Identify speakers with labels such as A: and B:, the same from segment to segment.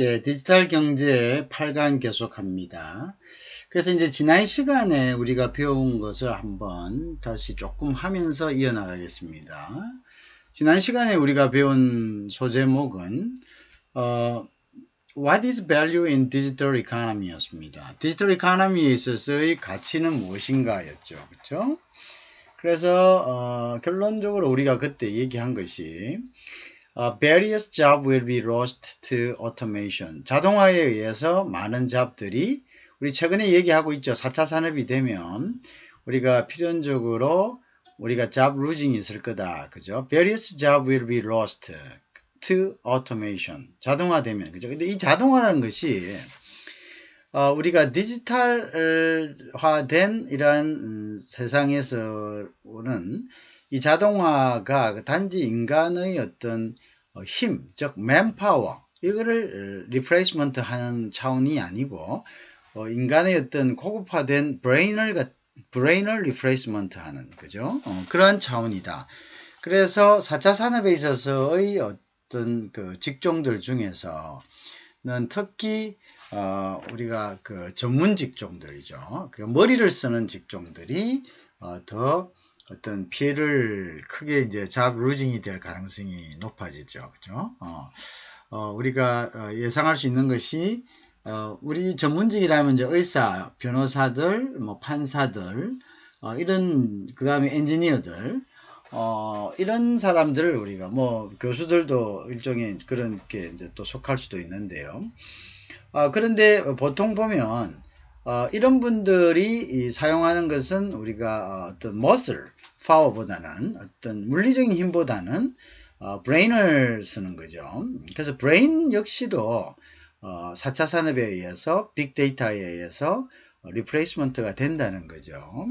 A: 예, 디지털 경제 8강 계속합니다. 그래서 이제 지난 시간에 우리가 배운 것을 한번 다시 조금 하면서 이어나가겠습니다. 지난 시간에 우리가 배운 소제목은 What is value in digital economy 였습니다. 디지털 이코노미에 있어서의 가치는 무엇인가 였죠. 그렇죠? 그래서 결론적으로 우리가 그때 얘기한 것이 various jobs will be lost to automation. 자동화에 의해서 많은 잡들이 우리 최근에 얘기하고 있죠. 4차 산업이 되면 우리가 필연적으로 우리가 job losing이 있을 거다. 그죠? various jobs will be lost to automation. 자동화되면 그죠? 근데 이 자동화라는 것이 우리가 디지털화된 이러한 세상에서는 이 자동화가 단지 인간의 어떤 힘, 즉 manpower 이거를 리플레이스먼트 하는 차원이 아니고 인간의 어떤 고급화된 브레인을 리플레이스먼트 하는 그죠? 그러한 차원이다. 그래서 4차 산업에 있어서의 어떤 그 직종들 중에서는 특히 우리가 그 전문 직종들이죠. 그 머리를 쓰는 직종들이 더 어떤 피해를 크게 이제 잡 루징이 될 가능성이 높아지죠. 그죠? 우리가 예상할 수 있는 것이 우리 전문직이라면 이제 의사, 변호사들, 뭐 판사들, 이런 그 다음에 엔지니어들, 이런 사람들을 우리가 뭐 교수들도 일종의 그런 게 이제 또 속할 수도 있는데요. 그런데 보통 보면 이런 분들이 사용하는 것은 우리가 어떤 머슬 파워보다는 어떤 물리적인 힘보다는 브레인을 쓰는 거죠. 그래서 브레인 역시도 4차 산업에 의해서 빅데이터에 의해서 리플레이스먼트가 된다는 거죠.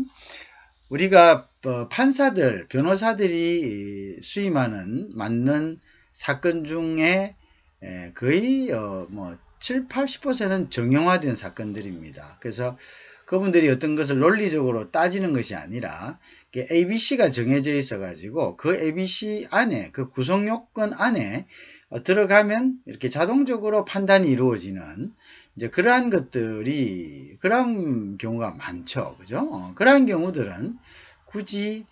A: 우리가 판사들, 변호사들이 수임하는 맞는 사건 중에 거의 뭐 7, 80%는 정형화된 사건들입니다. 그래서 그분들이 어떤 것을 논리적으로 따지는 것이 아니라 ABC가 정해져 있어 가지고 그 ABC 안에 그 구성 요건 안에 들어가면 이렇게 자동적으로 판단이 이루어지는 이제 그러한 것들이 그런 경우가 많죠. 그죠? 그러한 경우들은 굳이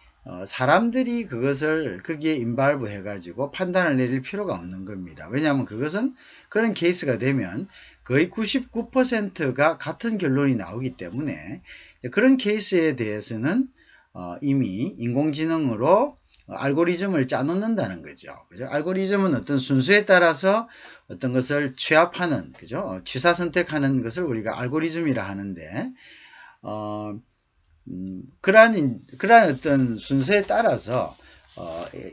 A: 사람들이 그것을 거기에 인발브 해가지고 판단을 내릴 필요가 없는 겁니다. 왜냐하면 그것은 그런 케이스가 되면 거의 99%가 같은 결론이 나오기 때문에 그런 케이스에 대해서는 이미 인공지능으로 알고리즘을 짜놓는다는 거죠. 그죠? 알고리즘은 어떤 순수에 따라서 어떤 것을 취합하는, 그죠? 취사 선택하는 것을 우리가 알고리즘이라 하는데, 그러한 어떤 순서에 따라서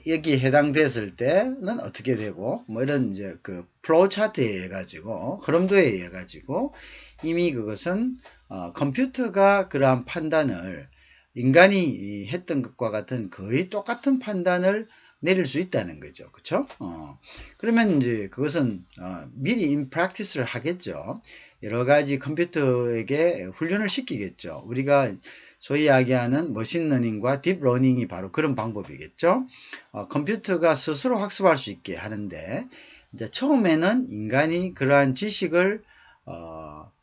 A: 여기에 해당됐을 때는 어떻게 되고 뭐 이런 이제 그 플로우 차트에 의해 가지고 흐름도에 의해 가지고 이미 그것은 컴퓨터가 그러한 판단을 인간이 했던 것과 같은 거의 똑같은 판단을 내릴 수 있다는 거죠. 그렇죠? 그러면 이제 그것은 미리 in practice를 하겠죠. 여러 가지 컴퓨터에게 훈련을 시키겠죠. 우리가 소위 이야기하는 머신러닝과 딥러닝이 바로 그런 방법이겠죠. 컴퓨터가 스스로 학습할 수 있게 하는데 이제 처음에는 인간이 그러한 지식을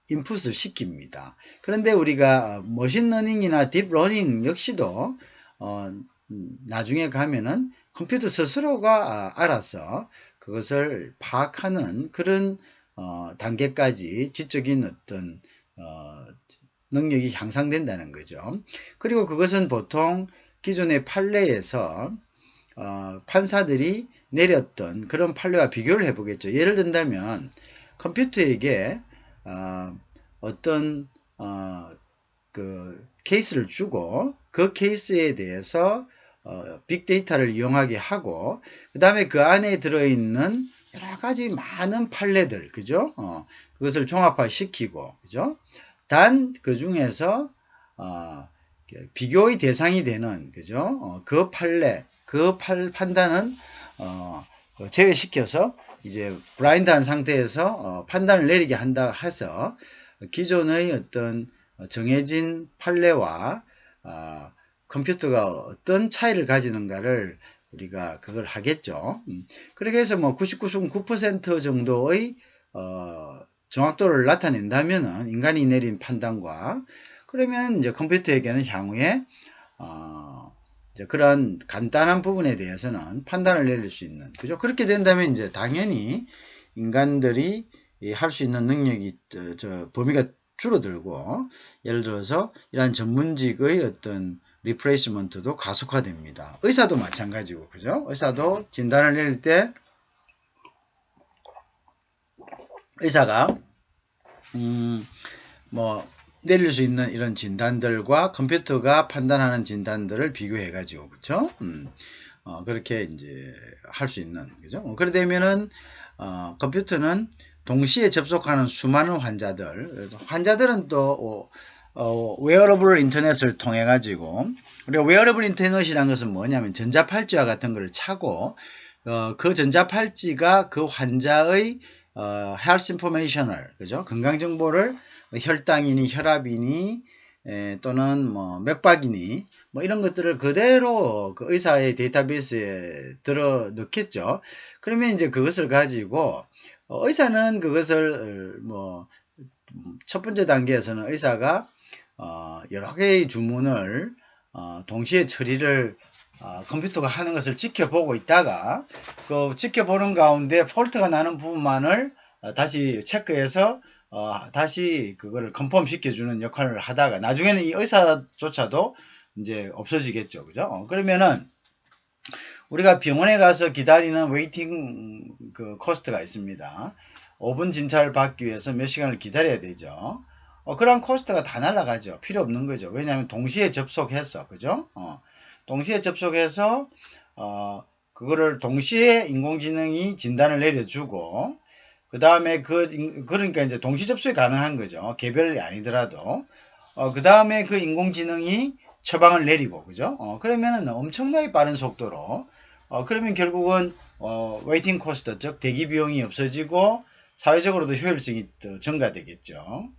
A: 인풋을 시킵니다. 그런데 우리가 머신러닝이나 딥러닝 역시도 나중에 가면은 컴퓨터 스스로가 알아서 그것을 파악하는 그런 단계까지 지적인 어떤 능력이 향상된다는 거죠. 그리고 그것은 보통 기존의 판례에서 판사들이 내렸던 그런 판례와 비교를 해보겠죠. 예를 든다면 컴퓨터에게 어떤 그 케이스를 주고 그 케이스에 대해서 빅데이터를 이용하게 하고 그 다음에 그 안에 들어있는 여러 가지 많은 판례들, 그죠? 그것을 종합화시키고, 그죠? 단 그 중에서 비교의 대상이 되는 그죠? 그 판례, 그 판단은 제외시켜서 이제 블라인드한 상태에서 판단을 내리게 한다 해서 기존의 어떤 정해진 판례와 컴퓨터가 어떤 차이를 가지는가를 우리가 그걸 하겠죠. 그렇게 해서 뭐 99.9% 정도의 정확도를 나타낸다면은 인간이 내린 판단과 그러면 이제 컴퓨터에게는 향후에 이제 그런 간단한 부분에 대해서는 판단을 내릴 수 있는 그죠? 그렇게 된다면 이제 당연히 인간들이 할 수 있는 능력이 범위가 줄어들고 예를 들어서 이러한 전문직의 어떤 리플레이스먼트도 가속화됩니다. 의사도 마찬가지고 그죠? 의사도 진단을 내릴 때 의사가 뭐 내릴 수 있는 이런 진단들과 컴퓨터가 판단하는 진단들을 비교해 가지고 그렇죠? 그렇게 이제 할 수 있는 그죠? 그래 되면은 컴퓨터는 동시에 접속하는 수많은 환자들은 또 웨어러블 인터넷을 통해 가지고 우리가 웨어러블 인터넷이라는 것은 뭐냐면 전자팔찌와 같은 것을 차고 그 전자팔찌가 그 환자의 health information을 그죠? 건강 정보를 혈당이니 혈압이니 또는 뭐 맥박이니 뭐 이런 것들을 그대로 그 의사의 데이터베이스에 들어 넣겠죠. 그러면 이제 그것을 가지고 의사는 그것을 뭐 첫 번째 단계에서는 의사가 여러 개의 주문을 동시에 처리를 컴퓨터가 하는 것을 지켜보고 있다가 그 지켜보는 가운데 폴트가 나는 부분만을 다시 체크해서 다시 그거를 컨펌 시켜주는 역할을 하다가 나중에는 이 의사조차도 이제 없어지겠죠. 그죠? 그러면은 우리가 병원에 가서 기다리는 웨이팅 그 코스트가 있습니다. 5분 진찰을 받기 위해서 몇 시간을 기다려야 되죠. 그런 코스트가 다 날아가죠. 필요 없는 거죠. 왜냐하면 동시에 접속해서 그죠? 동시에 접속해서 그거를 동시에 인공지능이 진단을 내려주고 그 다음에 그러니까 이제 동시 접속이 가능한 거죠. 개별이 아니더라도 그 다음에 그 인공지능이 처방을 내리고 그죠? 그러면은 엄청나게 빠른 속도로 그러면 결국은 웨이팅 코스트 즉 대기 비용이 없어지고 사회적으로도 효율성이 더 증가되겠죠.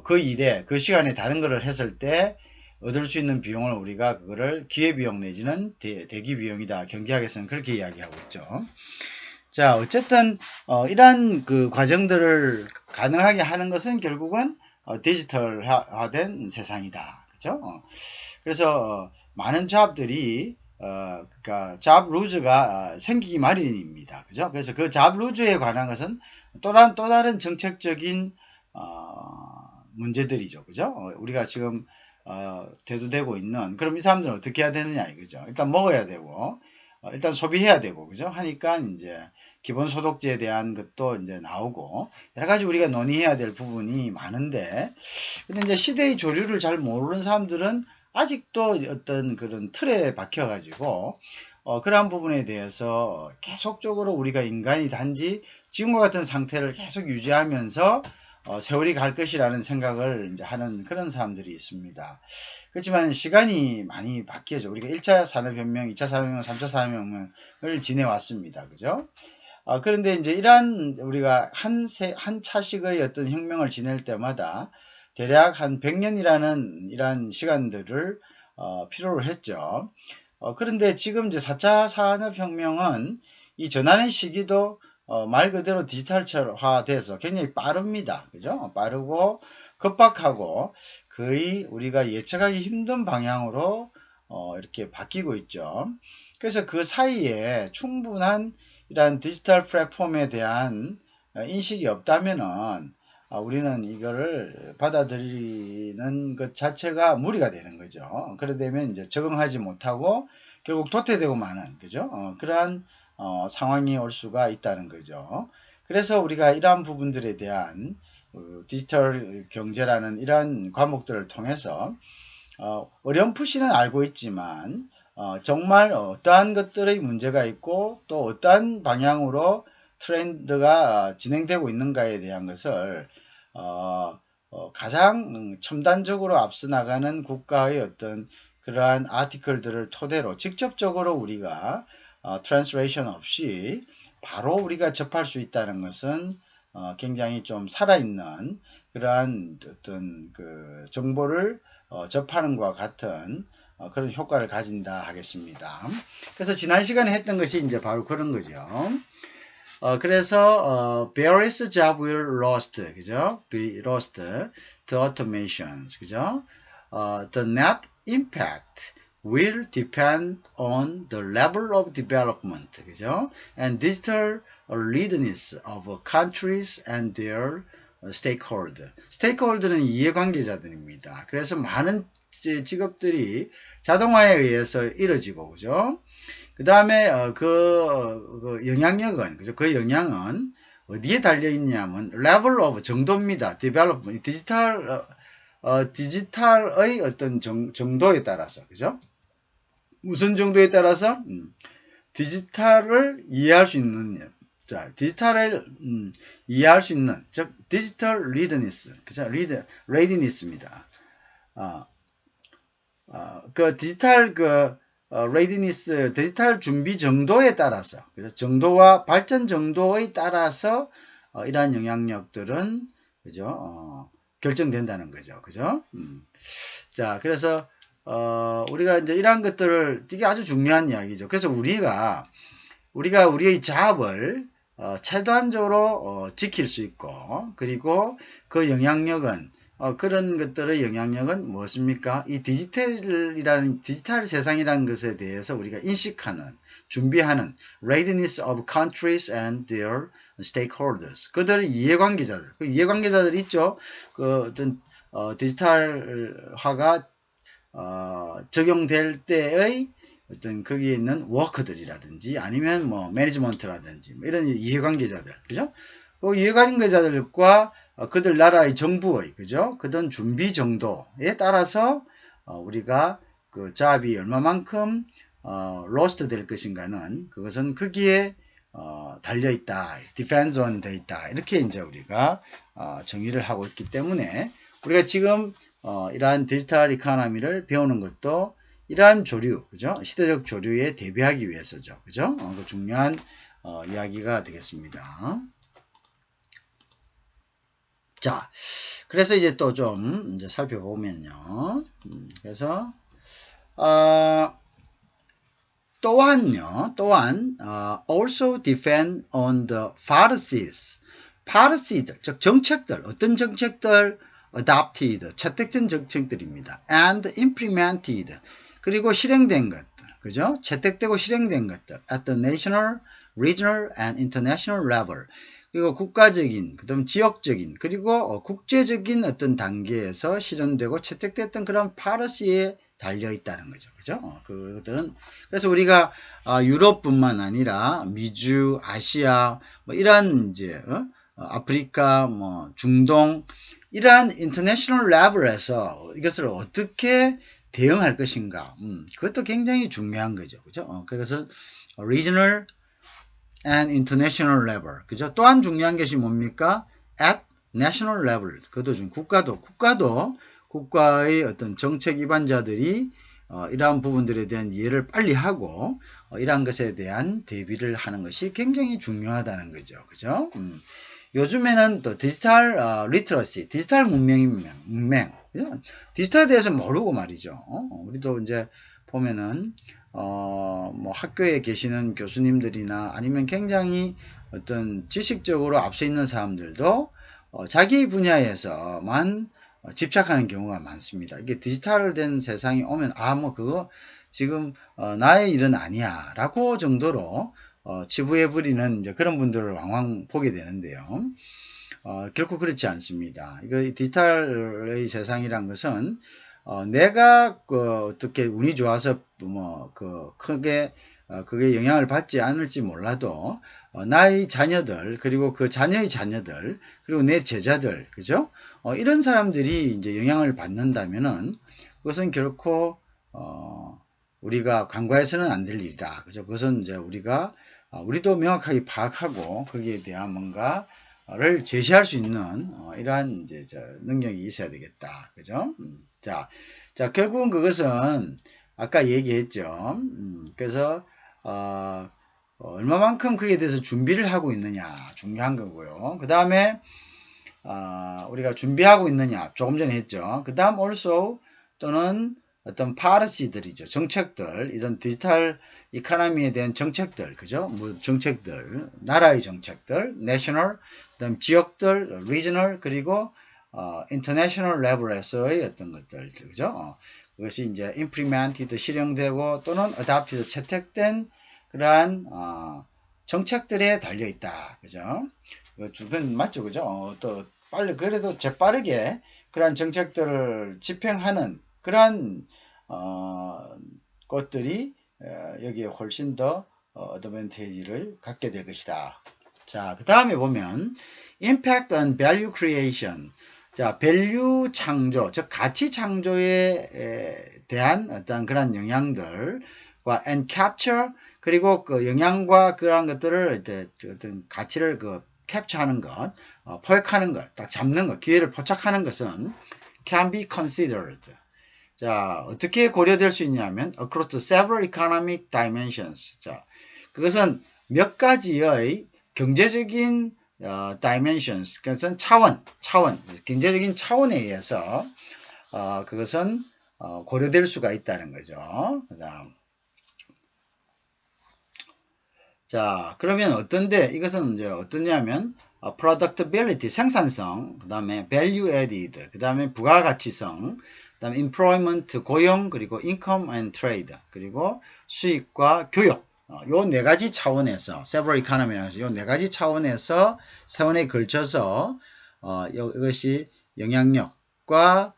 A: 그 일에 그 시간에 다른 거를 했을 때 얻을 수 있는 비용을 우리가 그거를 기회비용 내지는 대기 비용이다. 경제학에서는 그렇게 이야기하고 있죠. 자, 어쨌든 이러한 그 과정들을 가능하게 하는 것은 결국은 디지털화된 세상이다. 그죠? 그래서 많은 잡들이 그러니까 잡 루즈가 생기기 마련입니다. 그죠? 그래서 그 잡 루즈에 관한 것은 또 다른 정책적인 문제들이죠. 그죠? 우리가 지금 대두되고 있는 그럼 이 사람들은 어떻게 해야 되느냐 이거죠. 일단 먹어야 되고 일단 소비해야 되고 그죠? 하니까 이제 기본소득제에 대한 것도 이제 나오고 여러 가지 우리가 논의해야 될 부분이 많은데 근데 이제 시대의 조류를 잘 모르는 사람들은 아직도 어떤 그런 틀에 박혀 가지고 그러한 부분에 대해서 계속적으로 우리가 인간이 단지 지금과 같은 상태를 계속 유지하면서 세월이 갈 것이라는 생각을 이제 하는 그런 사람들이 있습니다. 그렇지만 시간이 많이 바뀌어져. 우리가 1차 산업혁명, 2차 산업혁명, 3차 산업혁명을 지내왔습니다. 그죠? 그런데 이제 이러한 우리가 한 차식의 어떤 혁명을 지낼 때마다 대략 한 100년이라는 이러한 시간들을 필요로 했죠. 그런데 지금 이제 4차 산업혁명은 이 전환의 시기도 말 그대로 디지털화돼서 굉장히 빠릅니다. 그죠? 빠르고 급박하고 거의 우리가 예측하기 힘든 방향으로 이렇게 바뀌고 있죠. 그래서 그 사이에 충분한 이러한 디지털 플랫폼에 대한 인식이 없다면은 우리는 이거를 받아들이는 것 자체가 무리가 되는 거죠. 그래 되면 이제 적응하지 못하고 결국 도태되고 마는 그죠? 그러한 상황이 올 수가 있다는 거죠. 그래서 우리가 이러한 부분들에 대한 디지털 경제라는 이러한 과목들을 통해서 어렴풋이는 알고 있지만 정말 어떠한 것들의 문제가 있고 또 어떠한 방향으로 트렌드가 진행되고 있는가에 대한 것을 가장 첨단적으로 앞서 나가는 국가의 어떤 그러한 아티클들을 토대로 직접적으로 우리가 트랜스레이션 없이 바로 우리가 접할 수 있다는 것은 굉장히 좀 살아있는 그러한 어떤 그 정보를 접하는 것과 같은 그런 효과를 가진다 하겠습니다. 그래서 지난 시간에 했던 것이 이제 바로 그런 거죠. 그래서 various job will lost, 그죠? be lost to automations, 그죠? The net impact will depend on the level of development, 그죠? And digital readiness of countries and their stakeholder. stakeholder는 이해관계자들입니다. 그래서 많은 직업들이 자동화에 의해서 이루어지고, 그죠? 그 다음에 그 영향력은, 그죠? 그 영향은 어디에 달려 있냐면 level of 정도입니다. development 디지털의 어떤 정도에 따라서, 그죠? 무슨 정도에 따라서 디지털을 이해할 수 있는, 자, 디지털을 이해할 수 있는, 즉 디지털 리드니스, 그죠? 레디니스입니다. 그 디지털 레디니스, 디지털 준비 정도에 따라서, 그죠? 정도와 발전 정도에 따라서 이러한 영향력들은, 그죠? 결정된다는 거죠, 그죠? 자, 그래서 우리가 이제 이러한 것들을, 이게 아주 중요한 이야기죠. 그래서 우리가 우리의 잡을 최대한적으로 지킬 수 있고, 그리고 그 영향력은 그런 것들의 영향력은 무엇입니까? 이 디지털 세상이라는 것에 대해서 우리가 인식하는, 준비하는 readiness of countries and their stakeholders. 그들의 이해관계자들, 그 이해관계자들 있죠. 그 어떤 디지털화가 적용될 때의 어떤 거기에 있는 워커들이라든지 아니면 뭐 매니지먼트라든지 뭐 이런 이해관계자들, 그죠? 그 이해관계자들과 그들 나라의 정부의, 그죠? 그런 준비 정도에 따라서 우리가 그 잡이 얼마만큼 로스트 될 것인가는 그것은 거기에 달려 있다, depends on 돼 있다, 이렇게 이제 우리가 정의를 하고 있기 때문에 우리가 지금 이러한 디지털 이코노미를 배우는 것도 이러한 조류, 그죠? 시대적 조류에 대비하기 위해서죠, 그죠? 그 중요한 이야기가 되겠습니다. 자, 그래서 이제 또 좀 이제 살펴보면요. 그래서 또한 also depend on the policies, 즉 정책들, 어떤 정책들 adopted, 채택된 정책들입니다. and implemented, 그리고 실행된 것들, 그죠? 채택되고 실행된 것들 at the national, regional and international level, 그리고 국가적인, 그다음 지역적인, 그리고 국제적인 어떤 단계에서 실현되고 채택됐던 그런 policy에 달려 있다는 거죠, 그죠? 그들은 그래서 우리가 유럽뿐만 아니라 미주, 아시아, 뭐 이런 이제 아프리카, 뭐 중동, 이러한 인터내셔널 레벨에서 이것을 어떻게 대응할 것인가, 그것도 굉장히 중요한 거죠, 그죠? 그래서 regional and international level, 그죠? 또한 중요한 것이 뭡니까? at national level, 그것도 좀 국가의 어떤 정책 위반자들이 이러한 부분들에 대한 이해를 빨리 하고 이러한 것에 대한 대비를 하는 것이 굉장히 중요하다는 거죠, 그죠? 요즘에는 또 디지털 리터러시, 디지털 문명, 디지털에 대해서 모르고 말이죠. 우리도 이제 보면은 뭐 학교에 계시는 교수님들이나 아니면 굉장히 어떤 지식적으로 앞서 있는 사람들도 자기 분야에서만 집착하는 경우가 많습니다. 이게 디지털된 세상이 오면 뭐 그거 지금 나의 일은 아니야 라고 정도로 치부해버리는 이제 그런 분들을 왕왕 보게 되는데요. 결코 그렇지 않습니다. 이거 디지털의 세상이란 것은 내가 어떻게 운이 좋아서 뭐 크게 그게 영향을 받지 않을지 몰라도 나의 자녀들, 그리고 그 자녀의 자녀들, 그리고 내 제자들, 그죠? 이런 사람들이 이제 영향을 받는다면은 그것은 결코 우리가 간과해서는 안 될 일이다, 그죠? 그것은 이제 우리도 명확하게 파악하고 거기에 대한 뭔가를 제시할 수 있는 이러한 이제 능력이 있어야 되겠다, 그죠? 자, 결국은 그것은 아까 얘기했죠. 그래서 얼마만큼 그에 대해서 준비를 하고 있느냐 중요한 거고요. 그 다음에 우리가 준비하고 있느냐 조금 전에 했죠. 그 다음 also 또는 어떤 policy들이죠. 정책들, 이런 디지털 이코노미에 대한 정책들, 그죠? 뭐 정책들, 나라의 정책들, national, 그다음 지역들, regional, 그리고 international level에서의 어떤 것들, 그죠? 그것이 이제 implemented 실행되고 또는 adopted 채택된 그러한 정책들에 달려 있다, 그죠? 그건 맞죠, 그죠? 또 빨리 그래도 재빠르게 그러한 정책들을 집행하는 그러한 것들이 여기에 훨씬 더 어드밴티지를 갖게 될 것이다. 자, 그 다음에 보면 impact on value creation. 자, 밸류 창조, 즉 가치 창조에 대한 어떤 그런 영향들과 and capture 그리고 그 영향과 그런 것들을 이제 어떤 가치를 그 캡처하는 것, 포획하는 것, 딱 잡는 것, 기회를 포착하는 것은 can be considered. 자, 어떻게 고려될 수 있냐면 across several economic dimensions. 자, 그것은 몇 가지의 경제적인 dimensions, 그것은 차원, 경제적인 차원에 의해서 그것은 고려될 수가 있다는 거죠. 그다음, 자, 그러면 어떤데 이것은 이제 어떠냐면 productability 생산성, 그다음에 value added, 그다음에 부가가치성, 그다음에 employment 고용, 그리고 income and trade, 그리고 수익과 교육. 요 네 가지 차원에서 several economy라서 요 네 가지 차원에서 차원에 걸쳐서 이것이 영향력과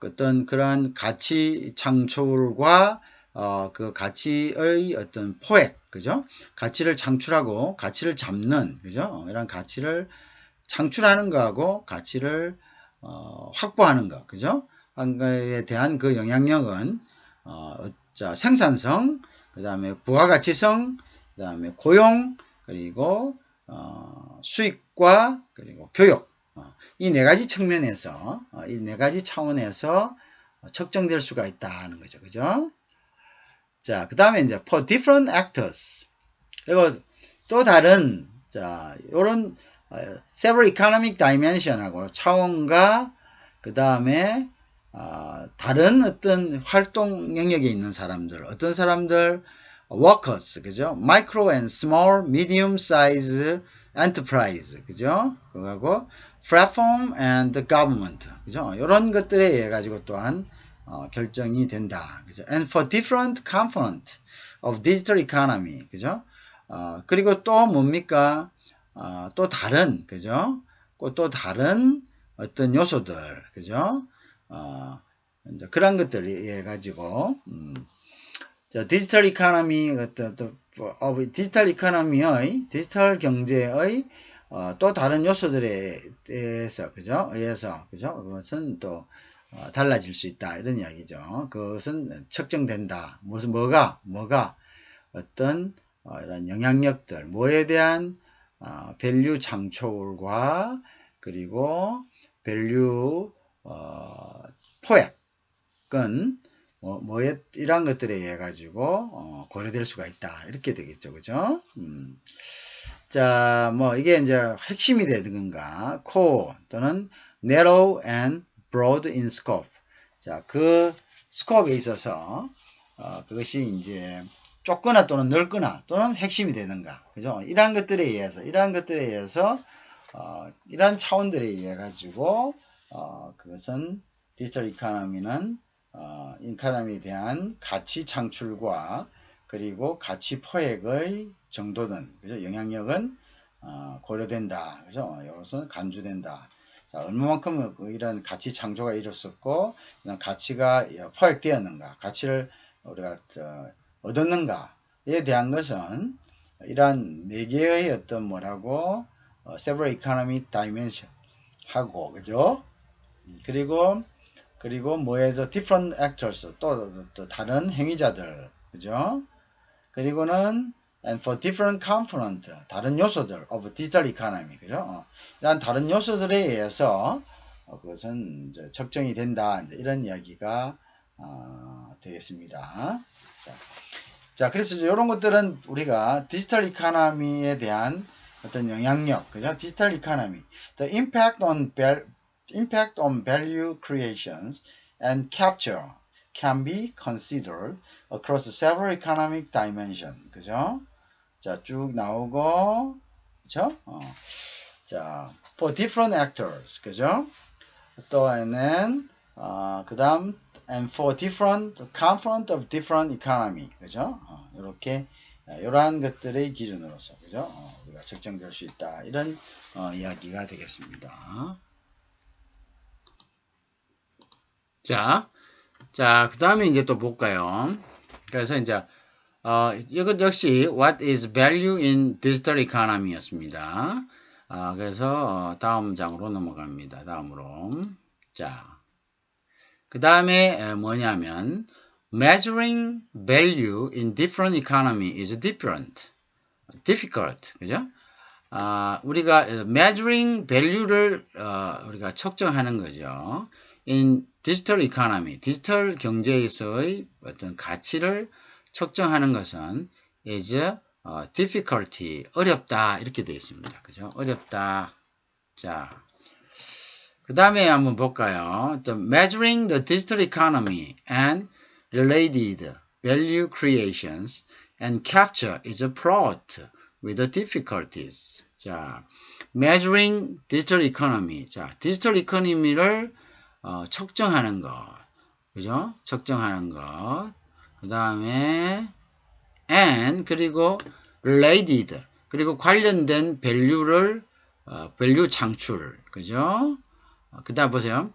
A: 어떤 그러한 가치 창출과 그 가치의 어떤 포획, 그죠? 가치를 창출하고 가치를 잡는, 그죠? 이런 가치를 창출하는 거하고 가치를 확보하는 거, 그죠? 한 거에 대한 그 영향력은 자, 생산성, 그 다음에 부가가치성, 그 다음에 고용, 그리고 수익과 그리고 교육, 이 네 가지 측면에서 이 네 가지 차원에서 측정될 수가 있다는 거죠, 그죠? 자, 그 다음에 이제 for different actors. 그리고 또 다른 자, 요런 several economic dimension하고 차원과 그 다음에 다른 어떤 활동 영역에 있는 사람들, 어떤 사람들 workers, 그죠? micro and small, medium size enterprise, 그죠? 그거하고 platform and government, 그죠? 이런 것들에 의해 가지고 또한 결정이 된다, 그죠? And for different component of digital economy, 그죠? 그리고 또 뭡니까? 또 다른, 그죠? 또 다른 어떤 요소들, 그죠? 이제 그런 것들에 의해 가지고 디지털 이코노미 디지털 이코노미의 디지털 경제의 또 다른 요소들에 대해서 그죠? 의해서 그죠? 그것은 또 달라질 수 있다 이런 이야기죠. 그것은 측정된다. 무슨 뭐가 어떤 이런 영향력들 뭐에 대한 밸류 창출과 그리고 밸류 포획은 이러한 것들에 의해 가지고 고려될 수가 있다 이렇게 되겠죠, 그죠? 자, 뭐 이게 이제 핵심이 되든가 core 또는 narrow and broad in scope. 자, 그 스코프에 있어서 그것이 이제 좁거나 또는 넓거나 또는 핵심이 되는가, 그죠? 이러한 것들에 의해서 이러한 차원들에 의해 가지고 그것은 디지털 이코노미는 이코노미에 대한 가치 창출과 그리고 가치 포획의 정도는 그죠? 영향력은 고려된다, 그죠? 이것은 간주된다. 자, 얼마만큼 이런 가치 창조가 이뤘었고 가치가 포획되었는가, 가치를 우리가 얻었는가에 대한 것은 이러한 네 개의 어떤 뭐라고 several economic dimension 하고 그죠? 그리고 뭐에서 different actors 또 다른 행위자들 그죠? 그리고는 and for different component 다른 요소들 of digital economy 그죠? 이런 다른 요소들에 의해서 그것은 이제 측정이 된다 이제 이런 이야기가 되겠습니다. 자, 그래서 이런 것들은 우리가 디지털 이코노미에 대한 어떤 영향력, 그죠? 디지털 이코노미, the impact on value creations, and capture can be considered across several economic dimensions. 그죠? 자, 쭉 나오고, 그죠? 자, for different actors. 그죠? 또는, 그 다음, and for different, component of different economy. 그죠? 이렇게, 이러한 것들의 기준으로서, 그죠? 우리가 측정될 수 있다. 이런, 이야기가 되겠습니다. 자, 그 다음에 이제 또 볼까요? 그래서 이제, 이것 역시 What is value in digital economy 였습니다. 그래서 다음 장으로 넘어갑니다. 다음으로. 자, 그 다음에 뭐냐면 Measuring value in different economy is difficult. 그죠? 우리가 measuring value를 우리가 측정하는 거죠. in digital economy, 디지털 경제에서의 어떤 가치를 측정하는 것은 is difficulty, 어렵다 이렇게 되어 있습니다. 그죠? 어렵다. 자, 그 다음에 한번 볼까요? Measuring the digital economy and related value creations and capture is fraught with the difficulties. 자, measuring digital economy. 자, 디지털 이코노미를 측정하는 것. 그죠? 측정하는 것. 그 다음에 and 그리고 related 그리고 관련된 value를 value 창출. 그죠? 그 다음 보세요.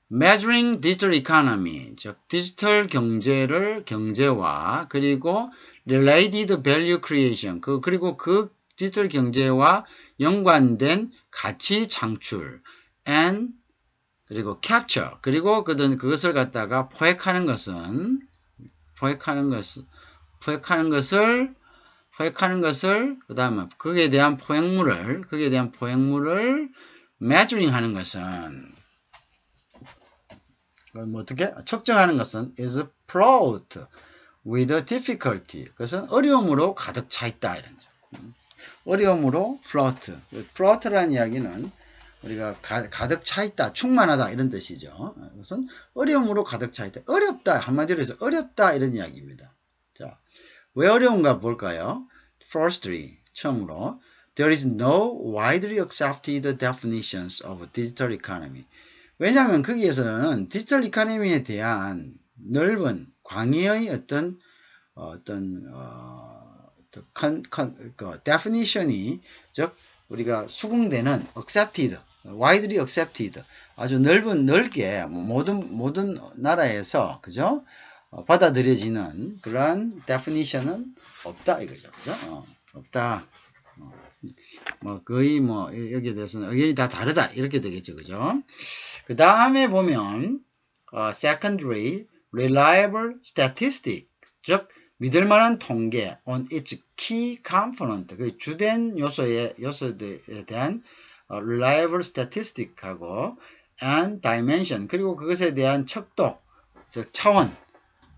A: measuring digital economy, 즉 디지털 경제와 그리고 related value creation, 그리고 그 디지털 경제와 연관된 가치 창출, and 그리고 capture, 그리고 그것을 갖다가 포획하는 것을 그다음에 거기에 대한 포획물을 measuring 하는 것은 어떻게 측정하는 것은 is fraught with difficulty. 그것은 어려움으로 가득 차 있다 이런 점. 어려움으로 fraught라는 이야기는 우리가 가득 차 있다, 충만하다 이런 뜻이죠. 그것은 어려움으로 가득 차 있다. 어렵다 한마디로 해서 어렵다 이런 이야기입니다. 자, 왜 어려운가 볼까요? Firstly, 처음으로 there is no widely accepted definitions of digital economy. 왜냐하면 거기에서는 디지털 이코노미에 대한 넓은 광의의 어떤 definition이 즉 우리가 수긍되는 accepted, widely accepted 아주 넓게 모든 나라에서 그죠? 받아들여지는 그러한 definition은 없다 이거죠. 그죠? 없다. 거의 여기에 대해서는 의견이 다 다르다 이렇게 되겠죠. 그죠? 그 다음에 보면 secondary reliable statistic 즉 믿을만한 통계 on its key component 그 주된 요소에 대한 reliable statistic하고 and dimension 그리고 그것에 대한 척도 즉 차원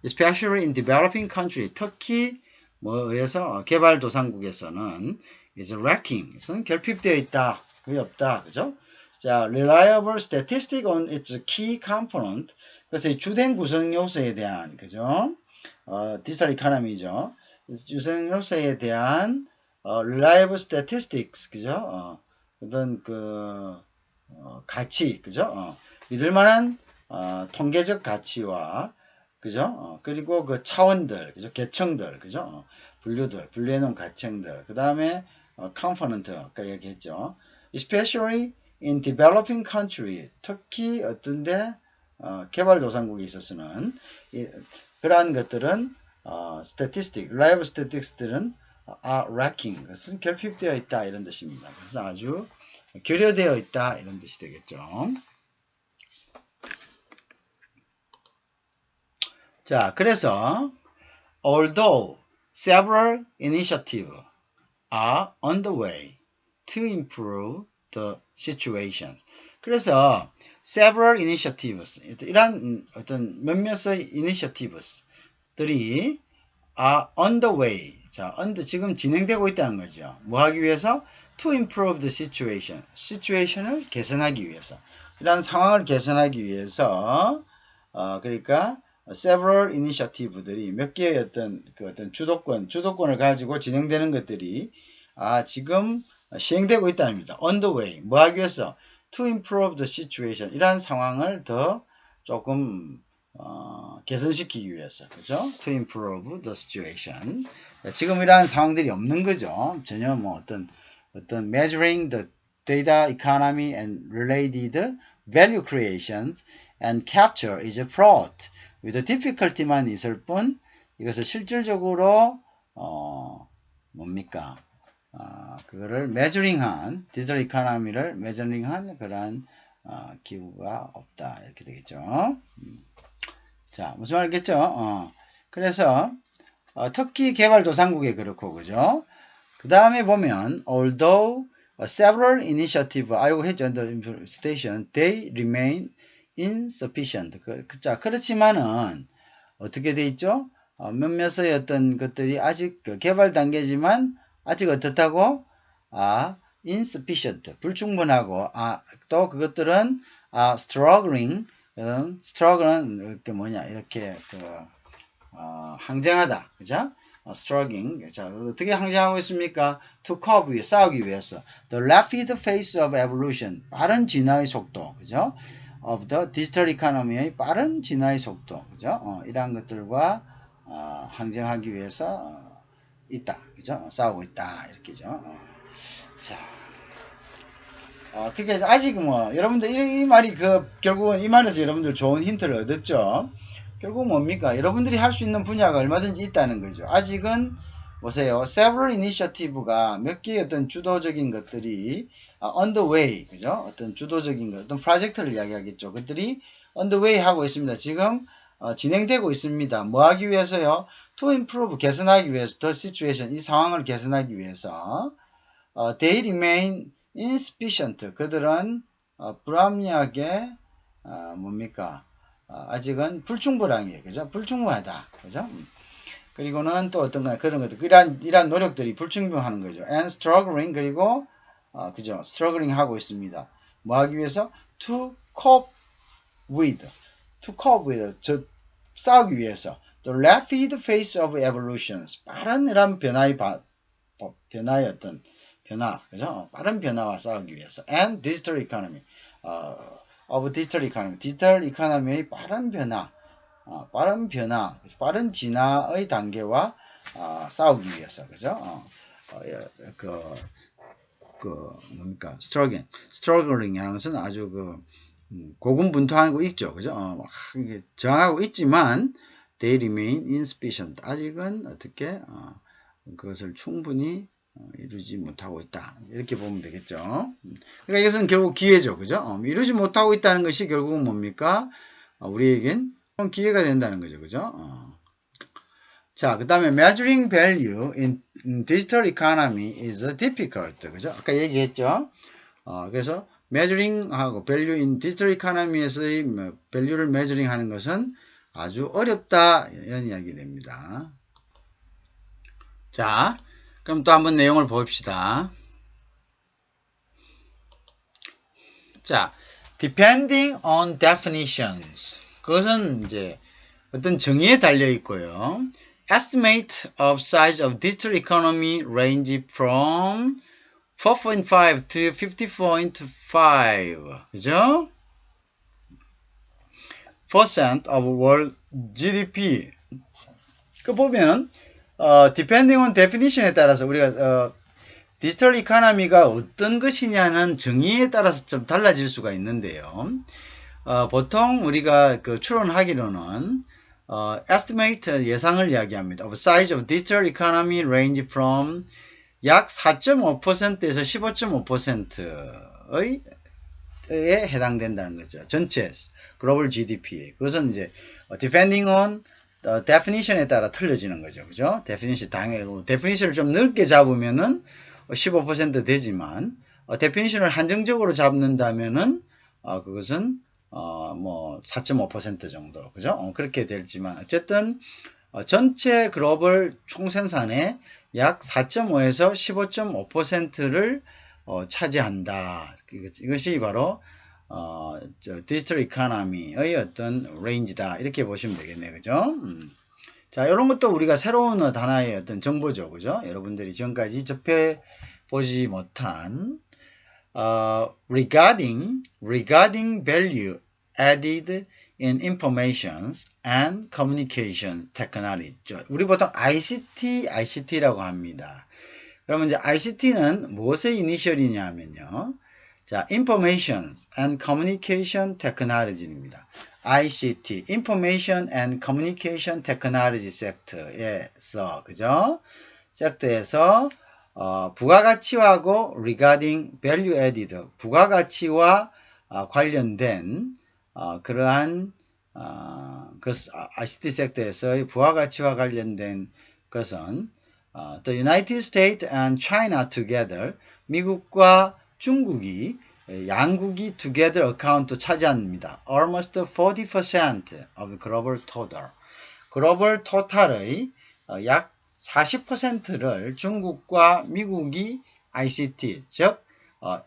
A: especially in developing country 특히 의해서 개발도상국에서는 is lacking 그것은 결핍되어 있다 거의 없다 그죠? 자, reliable statistic on its key component. 그래서 주된 구성 요소에 대한, 그죠? 디지털 이코노미죠. 구성 요소에 대한, reliable statistics, 그죠? 어떤 가치, 그죠? 믿을만한, 통계적 가치와, 그죠? 그리고 그 차원들, 그죠? 계층들, 그죠? 분류해놓은 가층들. 그 다음에, component, 아까 얘기했죠. especially in developing country, 특히 어떤데 개발도상국에 있어서는 그러한 것들은 statistic, reliable statistics들은 are lacking, 그것은 결핍되어 있다 이런 뜻입니다. 그래서 아주 결여되어 있다 이런 뜻이 되겠죠. 자, 그래서 although several initiatives are on the way to improve the situation. 그래서 several initiatives 이런 어떤 몇몇의 initiatives들이 are on the way. 자, 지금 진행되고 있다는 거죠. 뭐 하기 위해서? To improve the situation. situation을 개선하기 위해서. 이러한 상황을 개선하기 위해서 그러니까 several initiative들이 몇 개의 어떤 주도권을 가지고 진행되는 것들이 지금 시행되고 있다는 겁니다. on the way. 뭐 하기 위해서? to improve the situation. 이러한 상황을 더 조금 개선시키기 위해서. 그죠? to improve the situation. 지금 이러한 상황들이 없는 거죠. 전혀 뭐 어떤 measuring the data economy and related value creations and capture is fraught with difficulty만 있을 뿐 이것을 실질적으로 뭡니까? 그거를 measuring한 디지털 이코노미를 measuring한 그러한 기구가 없다 이렇게 되겠죠. 자 무슨 말이겠죠? 그래서 특히 개발도상국에 그렇고 그죠? 그 다음에 보면 although several initiatives I 했죠. the station they remain insufficient. 자 그렇지만은 어떻게 돼 있죠? 몇몇의 어떤 것들이 아직 개발 단계지만 아직 어떻다고? insufficient 불충분하고 또 그것들은 struggling struggle은 이렇게 뭐냐 이렇게 항쟁하다 그죠? struggling. 자, 어떻게 항쟁하고 있습니까? to cope with, 싸우기 위해서. the rapid pace of evolution. 빠른 진화의 속도. 그죠? of the digital economy의 빠른 진화의 속도. 그죠? 이러한 것들과 항쟁하기 위해서 있다. 그죠? 싸우고 있다. 이렇게죠. 자. 그러니까 아직 뭐 여러분들 이 말이 결국은 이 말에서 여러분들 좋은 힌트를 얻었죠. 결국 뭡니까? 여러분들이 할 수 있는 분야가 얼마든지 있다는 거죠. 아직은 보세요. several initiative가 몇 개의 어떤 주도적인 것들이 on the way, 그죠? 어떤 주도적인 것, 어떤 프로젝트를 이야기하겠죠. 그것들이 on the way 하고 있습니다. 지금 진행되고 있습니다. 뭐 하기 위해서요? to improve, 개선하기 위해서, the situation, 이 상황을 개선하기 위해서 they remain insufficient, 그들은 불합리하게 뭡니까? 아직은 불충분한 게, 그죠? 불충분하다. 그죠? 그리고는 또 어떤 그런 것들, 이러한 노력들이 불충분하는 거죠. and struggling, 그리고, 그죠? struggling 하고 있습니다. 뭐 하기 위해서? to cope with, 싸우기 위해서. the rapid pace of evolutions, 빠른 이런 변화, 그죠? 빠른 변화와 싸우기 위해서. and digital economy, of digital economy, 디지털 이코노미의 빠른 변화, 빠른 진화의 단계와 싸우기 위해서, 그죠? 뭡니까? struggling이라는 것은 아주 고군분투하고 있죠, 그죠? 저항하고 있지만 they remain insufficient. 아직은 어떻게 그것을 충분히 이루지 못하고 있다. 이렇게 보면 되겠죠. 그러니까 이것은 결국 기회죠. 그죠? 이루지 못하고 있다는 것이 결국은 뭡니까? 우리에겐 기회가 된다는 거죠. 그죠? 자, 그 다음에 measuring value in digital economy is difficult. 그죠? 아까 얘기했죠. 그래서 measuring하고 value in digital economy에서의 value를 measuring 하는 것은 아주 어렵다. 이런 이야기 됩니다. 자, 그럼 또 한번 내용을 봅시다. 자, depending on definitions. 그것은 이제 어떤 정의에 달려 있고요. Estimate of size of digital economy range from 4.5 to 50.5. 그죠? percent of world GDP. 그 보면 depending on definition에 따라서 우리가 디지털 이코노미가 어떤 것이냐는 정의에 따라서 좀 달라질 수가 있는데요. 보통 우리가 추론하기로는 estimate 예상을 이야기합니다. of size of digital economy range from 약 4.5%에서 15.5%의 에 해당된다는 거죠. 전체 글로벌 GDP에. 그것은 이제 depending on definition에 따라 틀려지는 거죠. 그죠? definition을 좀 넓게 잡으면은 15% 되지만 definition을 한정적으로 잡는다면은 그것은 뭐 4.5% 정도. 그죠? 그렇게 되지만 어쨌든 전체 글로벌 총생산의 약 4.5에서 15.5%를 차지한다. 이것이 바로 디지털 이코노미의 어떤 레인지다 이렇게 보시면 되겠네요. 그죠? 자, 이런 것도 우리가 새로운 하나의 어떤 정보죠. 그죠? 여러분들이 지금까지 접해보지 못한 regarding value added in information and communication technology. 우리 보통 ICT라고 합니다. 그러면 이제 ICT는 무엇의 이니셜이냐 하면요. 자, Information and Communication Technology입니다. ICT, Information and Communication Technology 섹터에서, 그죠? 섹터에서 부가가치하고 regarding value added, 부가가치와 관련된 그러한 ICT 섹터에서의 부가가치와 관련된 것은 The United States and China together, 미국과 중국이 양국이 together account 차지합니다. Almost 40% of global total. 글로벌 토탈의 약 40%를 중국과 미국이 ICT, 즉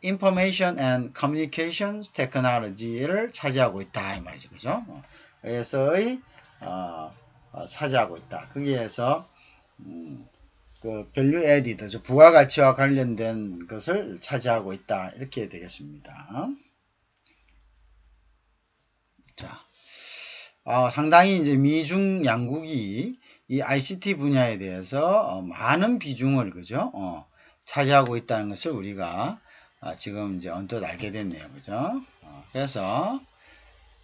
A: Information and Communications Technology를 차지하고 있다 이 말이죠, 그죠? 그래서의 차지하고 있다. 거기에서 그 value added, 부가가치와 관련된 것을 차지하고 있다 이렇게 되겠습니다. 자, 상당히 이제 미중 양국이 이 ICT 분야에 대해서 많은 비중을 그죠? 차지하고 있다는 것을 우리가 지금 이제 언뜻 알게 됐네요, 그죠? 그래서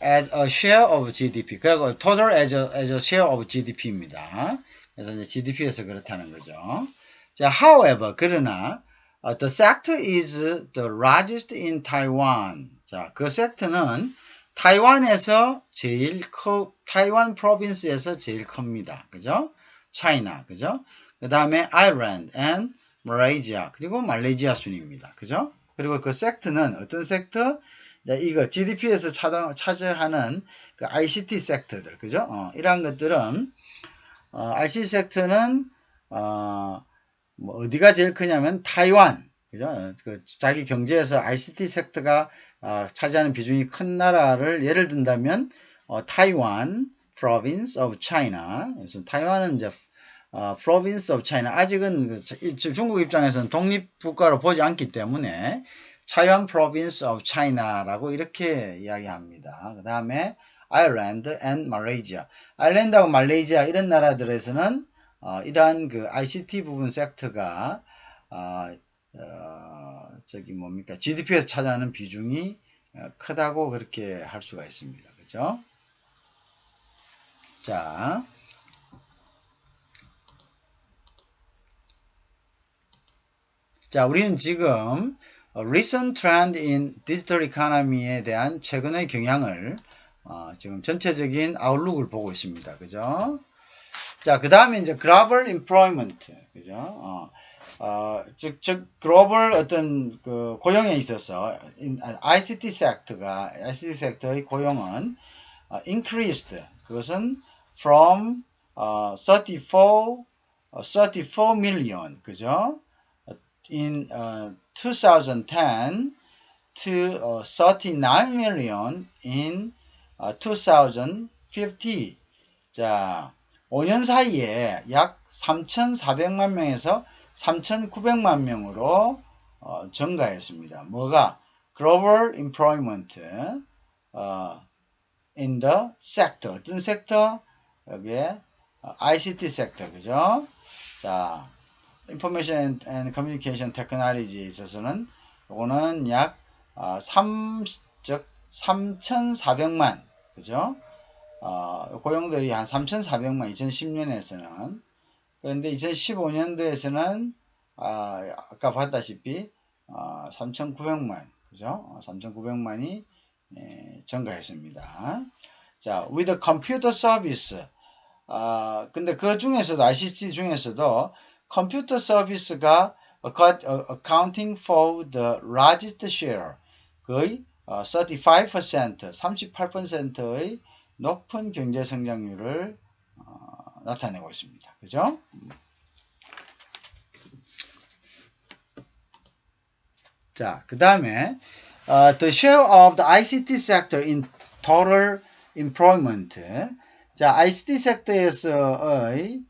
A: as a share of GDP, 그리고 total as a share of GDP입니다. 그래서 이제 GDP에서 그렇다는 거죠. 자, however, 그러나 the sector is the largest in Taiwan. 자, 그 섹터는 타이완에서 제일 타이완 프로빈스에서 제일 큽니다. 그죠? 차이나, 그죠? 그 다음에 아일랜드 and 말레이시아, 그리고 말레이시아 순입니다. 그죠? 그리고 그 섹터는 어떤 섹터? 이거 GDP에서 차지하는 그 ICT 섹터들, 그죠? 이러한 것들은 ICT 섹터는 뭐 어디가 제일 크냐면 타이완, 그죠? 그 자기 경제에서 ICT 섹터가 차지하는 비중이 큰 나라를 예를 든다면 타이완, province of China. 그래서 타이완은 이제 province of China. 아직은 중국 입장에서는 독립국가로 보지 않기 때문에 타이완 province of China라고 이렇게 이야기합니다. 그 다음에 아일랜드 and 말레이시아. 아일랜드하고 말레이시아 이런 나라들에서는 이러한 그 ICT 부분 섹터가 저기 뭡니까? GDP에서 차지하는 비중이 크다고 그렇게 할 수가 있습니다. 그죠? 자. 자, 우리는 지금 recent trend in digital economy에 대한 최근의 경향을 지금 전체적인 아웃룩을 보고 있습니다. 그죠? 자, 그 다음에 이제 global employment. 그죠? 즉, 글로벌 어떤 그 고용에 있어서 ICT 섹터의 고용은 increased. 그것은 from 34 million. 그죠? in 2010 to 39 million in 2050. 자, 5년 사이에 약 3,400만 명에서 3,900만 명으로 증가했습니다. 뭐가? Global employment in the sector. 어떤 섹터? 여기에 ICT 섹터. 그죠? 자, Information and Communication Technology에 있어서는 이거는 약 3,400만. 그죠? 고용들이 한 3,400만 2010년에서는 그런데 2015년도에서는 아까 봤다시피 3,900만 그죠? 3,900만이 증가했습니다. 자, with a computer service 근데 그 중에서도 ICT 중에서도 컴퓨터 서비스가 accounting for the largest share 거의 35%, 38%의 높은 경제 성장률을 나타내고 있습니다. 그죠? 자, 그 다음에 The share of the ICT sector in total employment. 자, ICT 섹터에서의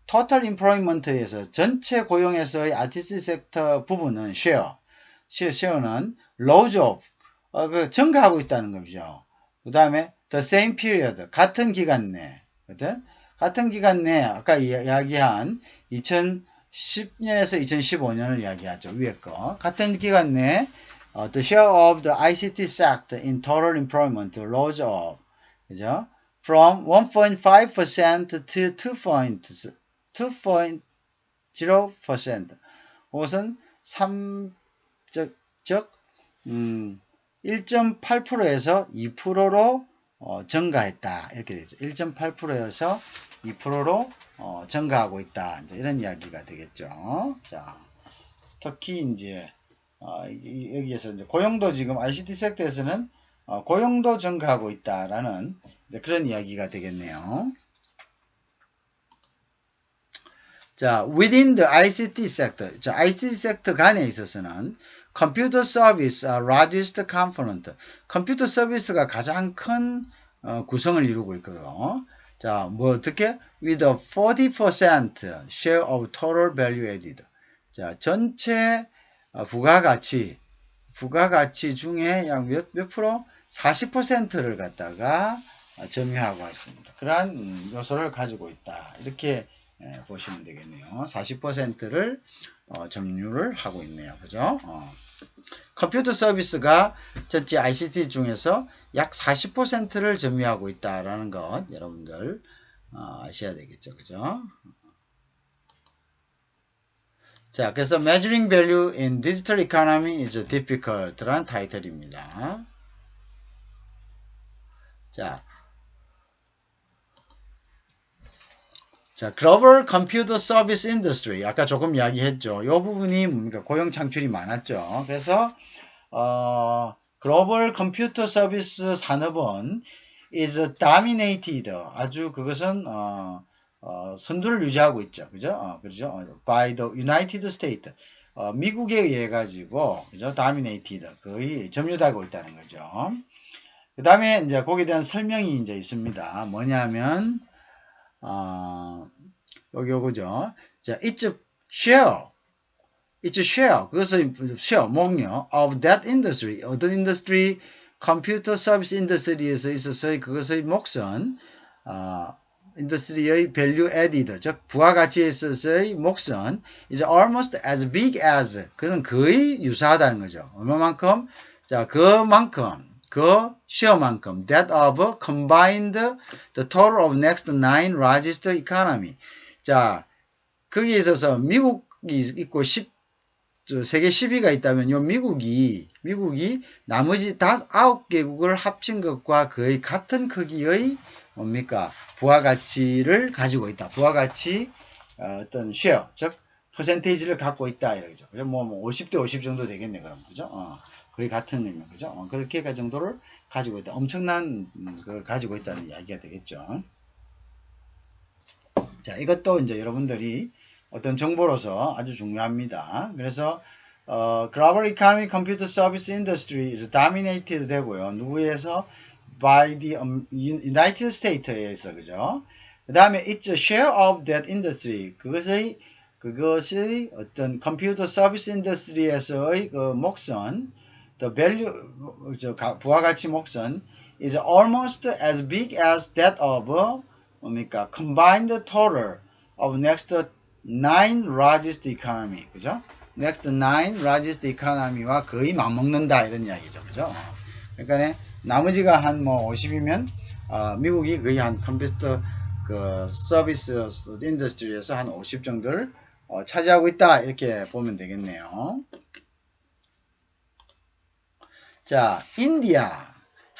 A: total employment에서 전체 고용에서의 ICT 섹터 부분은 share는 rose of 증가하고 있다는 거죠. 그 다음에 the same period 같은 기간 내, 같은 기간 내 아까 이야기한 2010년에서 2015년을 이야기하죠. 위에 거 같은 기간 내 the share of the ICT sector in total employment rose of 그죠? From 1.5% to 2.0%. 그것은 1.8%에서 2%로 증가했다. 이렇게 되죠. 1.8%에서 2%로 증가하고 있다. 이제 이런 이야기가 되겠죠. 자, 특히 이제 여기에서 이제 고용도 지금 ICT 섹터에서는 고용도 증가하고 있다라는 그런 이야기가 되겠네요. 자, within the ICT sector, 자, ICT 섹터 간에 있어서는 computer service largest component, 컴퓨터 서비스가 가장 큰 구성을 이루고 있고요. 자, 뭐 어떻게? with a 40% share of total value added. 자, 전체 부가가치 중에 약 몇 프로? 40%를 갖다가 점유하고 있습니다. 그러한 요소를 가지고 있다. 이렇게 보시면 되겠네요. 40%를 점유를 하고 있네요. 그죠? 컴퓨터 서비스가 전체 ICT 중에서 약 40%를 점유하고 있다라는 것 여러분들 아셔야 되겠죠. 그죠? 자, 그래서 Measuring Value in Digital Economy is Difficult라는 타이틀입니다. 자, Global Computer Service Industry 아까 조금 이야기했죠. 이 부분이 뭡니까? 고용 창출이 많았죠. 그래서 Global Computer Service 산업은 is dominated 아주 그것은 선두를 유지하고 있죠. 그죠? 그렇죠? by the United States. 미국에 의해 가지고, 그죠? dominated. 거의 점유되고 있다는 거죠. 그 다음에 이제 거기에 대한 설명이 이제 있습니다. 뭐냐면, 여기 요거죠. 자, it's share. 그것의 share, 목력 of that industry. 어떤 industry? 컴퓨터 서비스 인더스트리에서 있어서의 그것의 몫은, 인더스트리의 value added, 즉 부가가치에 있어서의 몫은 is almost as big as, 그는 거의 유사하다는 거죠. 얼마만큼? 자, 그만큼, 그 share만큼 that of combined the total of next 9 largest economy. 자, 거기에 있어서 미국이 있고 세계 10위가 있다면 요 미국이 나머지 9개국을 합친 것과 거의 같은 크기의 뭡니까? 부가가치를 가지고 있다. 부가가치 어떤 share, 즉 퍼센테이지를 갖고 있다 이러죠. 그죠? 뭐 50대 50 정도 되겠네 그럼. 그죠? 거의 같은 의미. 그죠? 그렇게 정도를 가지고 있다. 엄청난 걸 가지고 있다는 이야기가 되겠죠. 자, 이것도 이제 여러분들이 어떤 정보로서 아주 중요합니다. 그래서 Global Economy Computer Service Industry is dominated 되고요. 누구에서? By the United States에서 그죠? 그 다음에 it's a share of that industry. 그것의 어떤 컴퓨터 서비스 인더스트리에서의 그 몫은 the value 부가가치 몫은 is almost as big as that of 뭡니까? combined total of next 9 largest economy. 그죠? next 9 largest economy와 거의 맞먹는다 이런 이야기죠. 그죠? 그러니까 나머지가 한 뭐 50이면 미국이 거의 한 컴퓨터 그 서비스 인더스트리에서 한 50 정도를 차지하고 있다 이렇게 보면 되겠네요. 자, India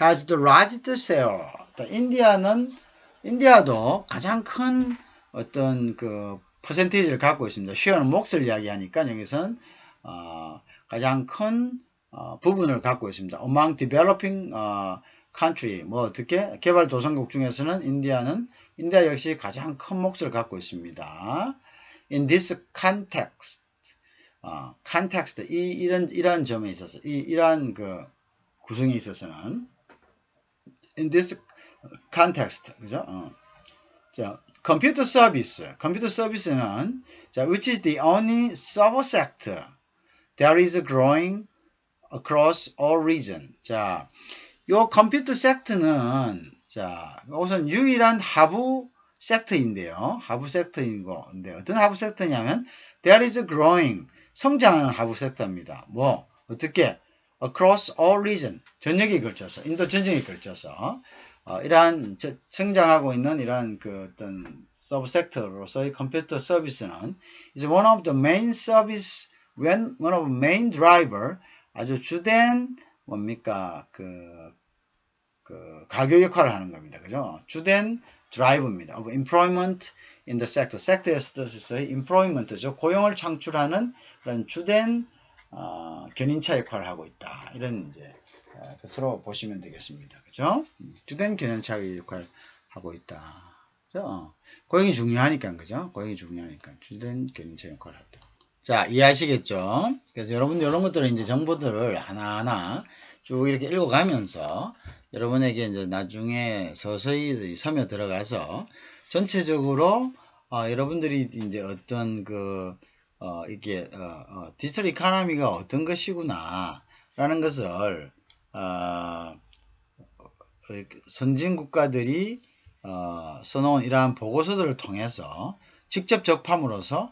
A: has the largest share. 자, 인디아도 가장 큰 어떤 그 퍼센테이지를 갖고 있습니다. 쉐어는 몫을 이야기하니까 여기서는 가장 큰 부분을 갖고 있습니다. Among developing country, 뭐 어떻게 개발도상국 중에서는 인디아 역시 가장 큰 몫을 갖고 있습니다. In this context, context, 이런 점에 있어서, 이러한 그 구성에 있어서는, in this context, 그죠? 자, computer service는, 자, which is the only subsector that is growing across all region. 자, 요 컴퓨터 섹터는, 자, 우선 유일한 하부 섹터인데요. 하부 섹터인 건데, 어떤 하부 섹터냐면, there is growing, 성장하는 하부 섹터입니다. 뭐, 어떻게? across all region, 전역에 걸쳐서, 인도 전역에 걸쳐서, 이러한 성장하고 있는 이러한 그 어떤 서브 섹터로서의 컴퓨터 서비스는 is one of the main service, one of the main driver, 아주 주된 뭡니까 그 가교 역할을 하는 겁니다. 그죠? 주된 드라이브입니다. of employment in the sector. 섹터에서의 employment죠. 고용을 창출하는 그런 주된 견인차 역할을 하고 있다. 이런 이제 것으로 보시면 되겠습니다. 그죠? 주된 견인차 역할을 하고 있다. 그죠? 고용이 중요하니까, 그죠? 고용이 중요하니까 주된 견인차 역할을 한다. 자, 이해하시겠죠? 그래서 여러분 이런 것들을 이제 정보들을 하나하나 쭉 이렇게 읽어가면서 여러분에게 이제 나중에 서서히 섬에 들어가서 전체적으로 여러분들이 이제 어떤 이게 디지털 이코노미가 어떤 것이구나 라는 것을 선진 국가들이 써놓은 이러한 보고서들을 통해서 직접 접함으로써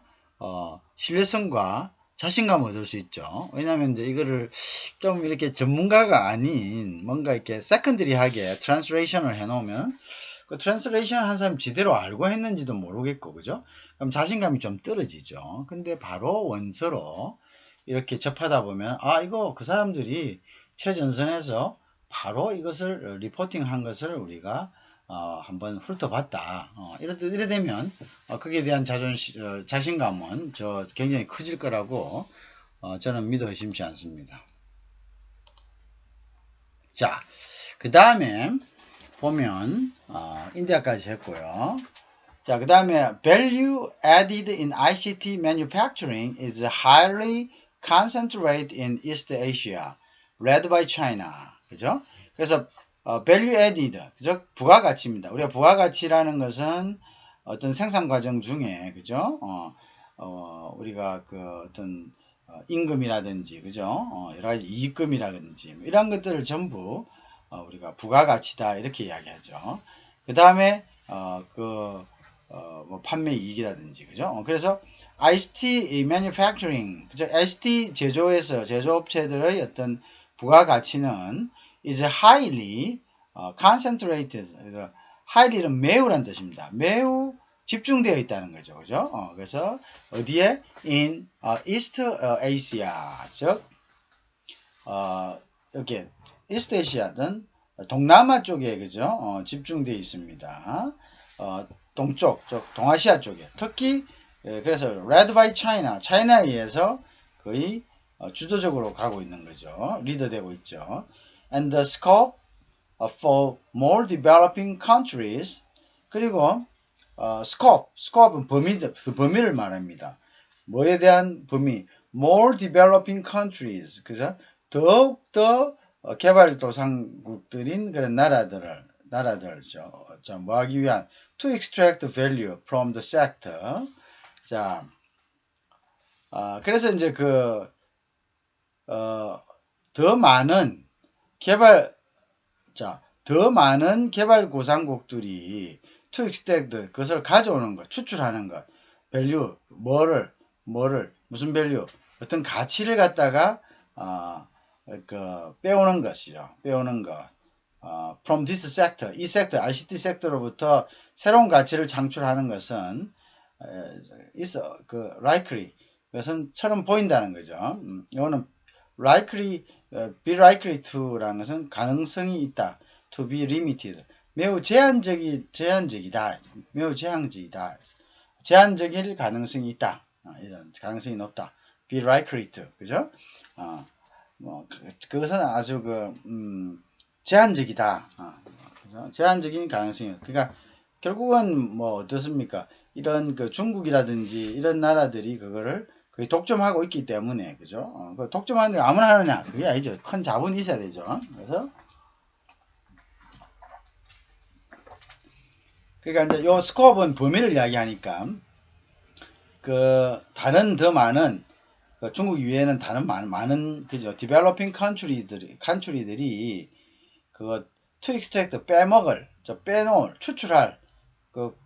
A: 신뢰성과 자신감을 얻을 수 있죠. 왜냐하면 이제 이거를 좀 이렇게 전문가가 아닌 뭔가 이렇게 세컨드리하게 트랜스레이션을 해놓으면 그 트랜스레이션 한 사람 지대로 알고 했는지도 모르겠고, 그죠? 그럼 자신감이 좀 떨어지죠. 근데 바로 원서로 이렇게 접하다 보면 이거 그 사람들이 최전선에서 바로 이것을 리포팅한 것을 우리가 한번 훑어봤다. 이래 되면 거기에 대한 자신감은 굉장히 커질 거라고 저는 믿어 의심치 않습니다. 자, 그 다음에 보면 인디아까지 했고요. 자, 그 다음에 value added in ICT manufacturing is highly concentrated in East Asia, led by China. 그죠? 그래서 value added, 그죠? 부가가치입니다. 우리가 부가가치라는 것은 어떤 생산 과정 중에, 그죠? 우리가 어떤 임금이라든지, 그죠? 여러 가지 이익금이라든지, 이런 것들을 전부 우리가 부가가치다 이렇게 이야기하죠. 그 다음에 뭐 판매 이익이라든지, 그죠? 그래서 ICT manufacturing, 그죠? ICT 제조업체들의 어떤 부가가치는 is highly concentrated. 그래서 highly는 매우란 뜻입니다. 매우 집중되어 있다는 거죠. 그죠? 그래서 어디에? in East Asia, 즉 이렇게 East Asia는 동남아 쪽에, 그죠? 집중되어 있습니다. 동쪽, 동아시아 쪽에. 특히 그래서 led by China, 차이나에 의해서 거의 주도적으로 가고 있는 거죠. 리더되고 있죠. And the scope for more developing countries. 그리고 scope은 범위를 말합니다. 뭐에 대한 범위? more developing countries. 그래서 더욱더 개발도상국들인 그런 나라들죠. 뭐 하기 위한 to extract value from the sector. 자, 그래서 이제 더 많은 더 많은 개발도상국들이 to extract, 그것을 가져오는 것, 추출하는 것, value, 무슨 value, 어떤 가치를 갖다가 빼오는 것이죠. 빼오는 것. from this sector, 이 섹터, ICT 섹터로부터 새로운 가치를 창출하는 것은 is likely, 그것은 처럼 보인다는 거죠. 이거는 likely, be likely to라는 것은 가능성이 있다. to be limited, 매우 제한적이다. 매우 제한적이다. 제한적일 가능성이 있다. 이런 가능성이 높다. be likely to, 그죠? 그것은 아주 제한적이다. 그죠? 제한적인 가능성이. 그러니까 결국은 뭐 어떻습니까? 이런 중국이라든지 이런 나라들이 그거를 거의 독점하고 있기 때문에, 그죠? 그 독점하는데 아무나 하느냐? 그게 아니죠. 큰 자본이 있어야 되죠. 그래서, 그러니까 이제 요 스코업은 범위를 이야기하니까, 다른 더 많은, 중국 이외에는 다른 많은, 그죠? 디벨로핑 컨트리들이, to extract, 빼놓을, 추출할,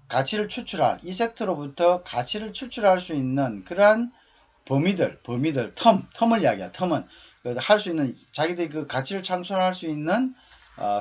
A: 가치를 추출할, 이 섹터로부터 가치를 추출할 수 있는 그러한 범위들, 텀을 이야기야. 텀은 할 수 있는 자기들이 그 가치를 창출할 수 있는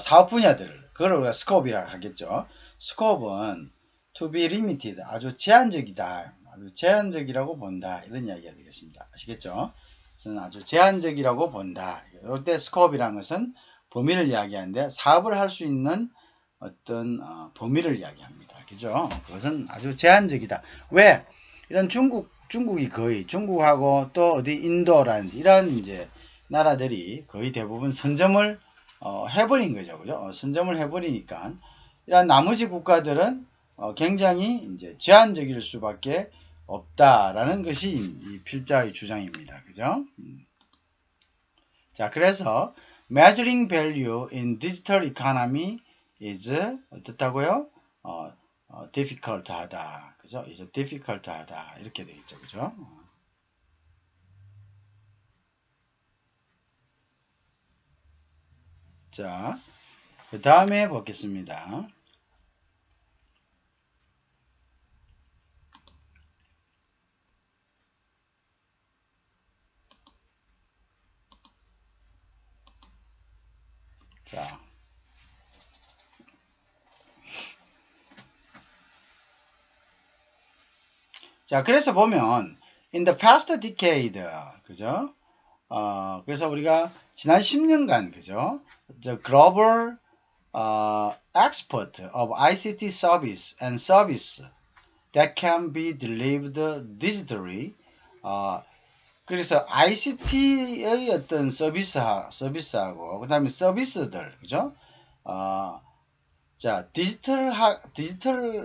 A: 사업 분야들을 그걸 우리가 스코업이라고 하겠죠. 스코업은 to be limited, 아주 제한적이다. 아주 제한적이라고 본다. 이런 이야기가 되겠습니다. 아시겠죠? 그래서 아주 제한적이라고 본다. 이때 스코업이라는 것은 범위를 이야기하는데 사업을 할 수 있는 어떤 범위를 이야기합니다. 그죠? 그것은 아주 제한적이다. 왜? 이런 중국이 거의 중국하고 또 어디 인도라든지 이런 이제 나라들이 거의 대부분 선점을 해버린 거죠. 그죠? 선점을 해버리니까 이런 나머지 국가들은 굉장히 이제 제한적일 수밖에 없다라는 것이 이 필자의 주장입니다. 그죠? 자, 그래서 measuring value in digital economy is 어떻다고요? difficult 하다. 그죠? 이제 difficult 하다. 이렇게 되겠죠. 그죠? 자, 그 다음에 보겠습니다. 자, 그래서 보면 in the past decade, 그죠? 그래서 우리가 지난 10년간, 그죠? The global export of ICT service and service that can be delivered digitally. 그래서 ICT의 어떤 서비스하고 그다음에 서비스들, 그죠? 자, 디지털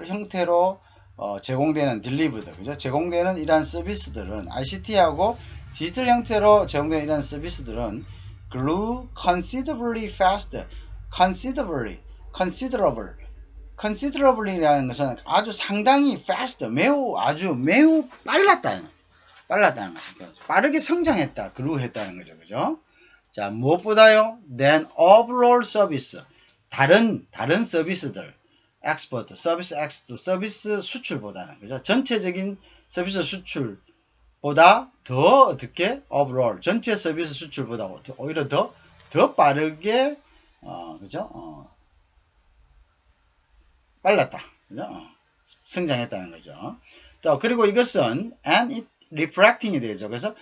A: 형태로 제공되는 딜리브드, 그죠? 제공되는 이러한 서비스들은 ICT하고 디지털 형태로 제공되는 이러한 서비스들은 grew considerably faster, considerably라는 것은 아주 상당히 fast, 매우 빨랐다는 것이죠. 빠르게 성장했다, grew 했다는 거죠, 그죠? 자, 무엇보다요? than overall service, 다른 서비스들, export, 서비스 수출보다는, 그죠? 전체적인 서비스 수출보다 더 어떻게 overall 전체 서비스 수출보다 오히려 더 빠르게 그죠? 빨랐다, 그죠? 성장했다는 거죠. 또 그리고 이것은 and it refracting이 되죠. 그래서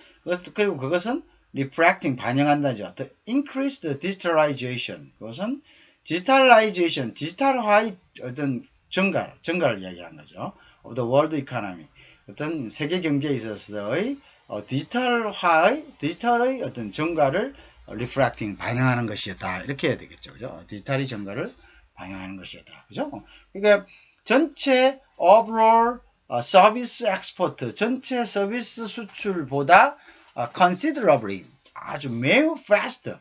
A: 그리고 그것은 refracting 반영한다죠. The increased digitalization, 그것은 디지털화의 어떤 증가를 이야기하는 거죠. of the world economy, 어떤 세계 경제에 있어서의 디지털의 어떤 증가를 refracting 반영하는 것이었다. 이렇게 해야 되겠죠. 그죠? 디지털의 증가를 반영하는 것이었다. 그죠? 그러니까 전체 overall 서비스 엑스포트, 전체 서비스 수출보다 considerably, 아주 매우 fast,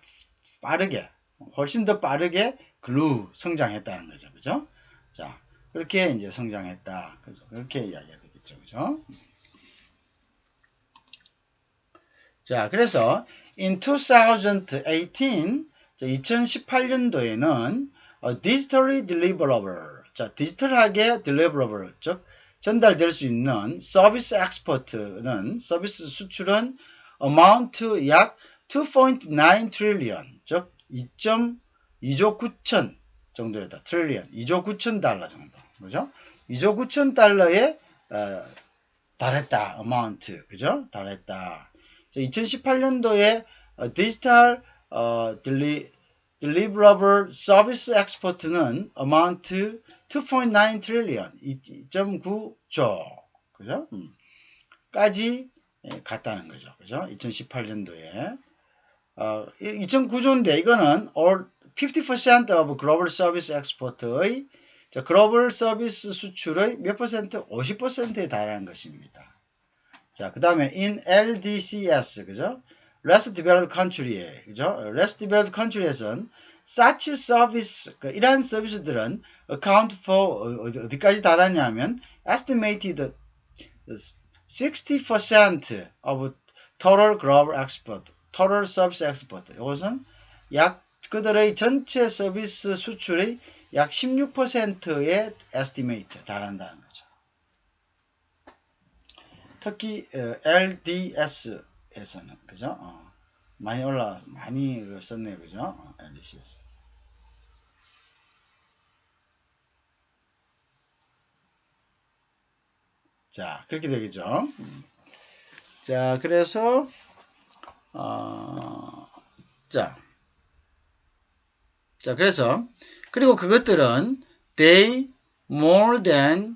A: 빠르게, 훨씬 더 빠르게 grew, 성장했다는 거죠. 그죠? 자, 그렇게 이제 성장했다. 그죠? 그렇게 이야기가 되겠죠. 그죠? 자, 그래서 in 2018, 2018년도에는 digitally deliverable, 자, 디지털하게 deliverable, 즉 전달될 수 있는 서비스 엑스포트는, 서비스 수출은 amount 약 2.9 trillion, 즉 2조 9천 정도였다. trillion, 2조 9천 달러 정도. 그죠? 2조 9천 달러에 달했다. amount. 그죠? 달했다. 2018년도에 디지털 deliverable 서비스 엑스포트는 amount 2.9 trillion, 2.9조, 그죠? 까지 갔다는 거죠. 그죠? 2018년도에 2.9조인데 이거는 50% of global service export의 글로벌 서비스 수출의 몇 퍼센트? 50%에 달하는 것입니다. 자, 그 다음에 in LDCs, 그죠? Less Developed Country에, 그죠? Less Developed Country에서는 such service, 이러한 서비스들은 account for, 어디까지 달하냐면, estimated 60% of total global export, total service export. 이것은 약 그들의 전체 서비스 수출의 약 16%의 estimate 달한다는 거죠. 특히 LDS에서는 그죠? 많이 많이 썼네요, 그죠? LDC에서. 자, 그렇게 되겠죠. 자, 그래서 그래서 그리고 그것들은 they more than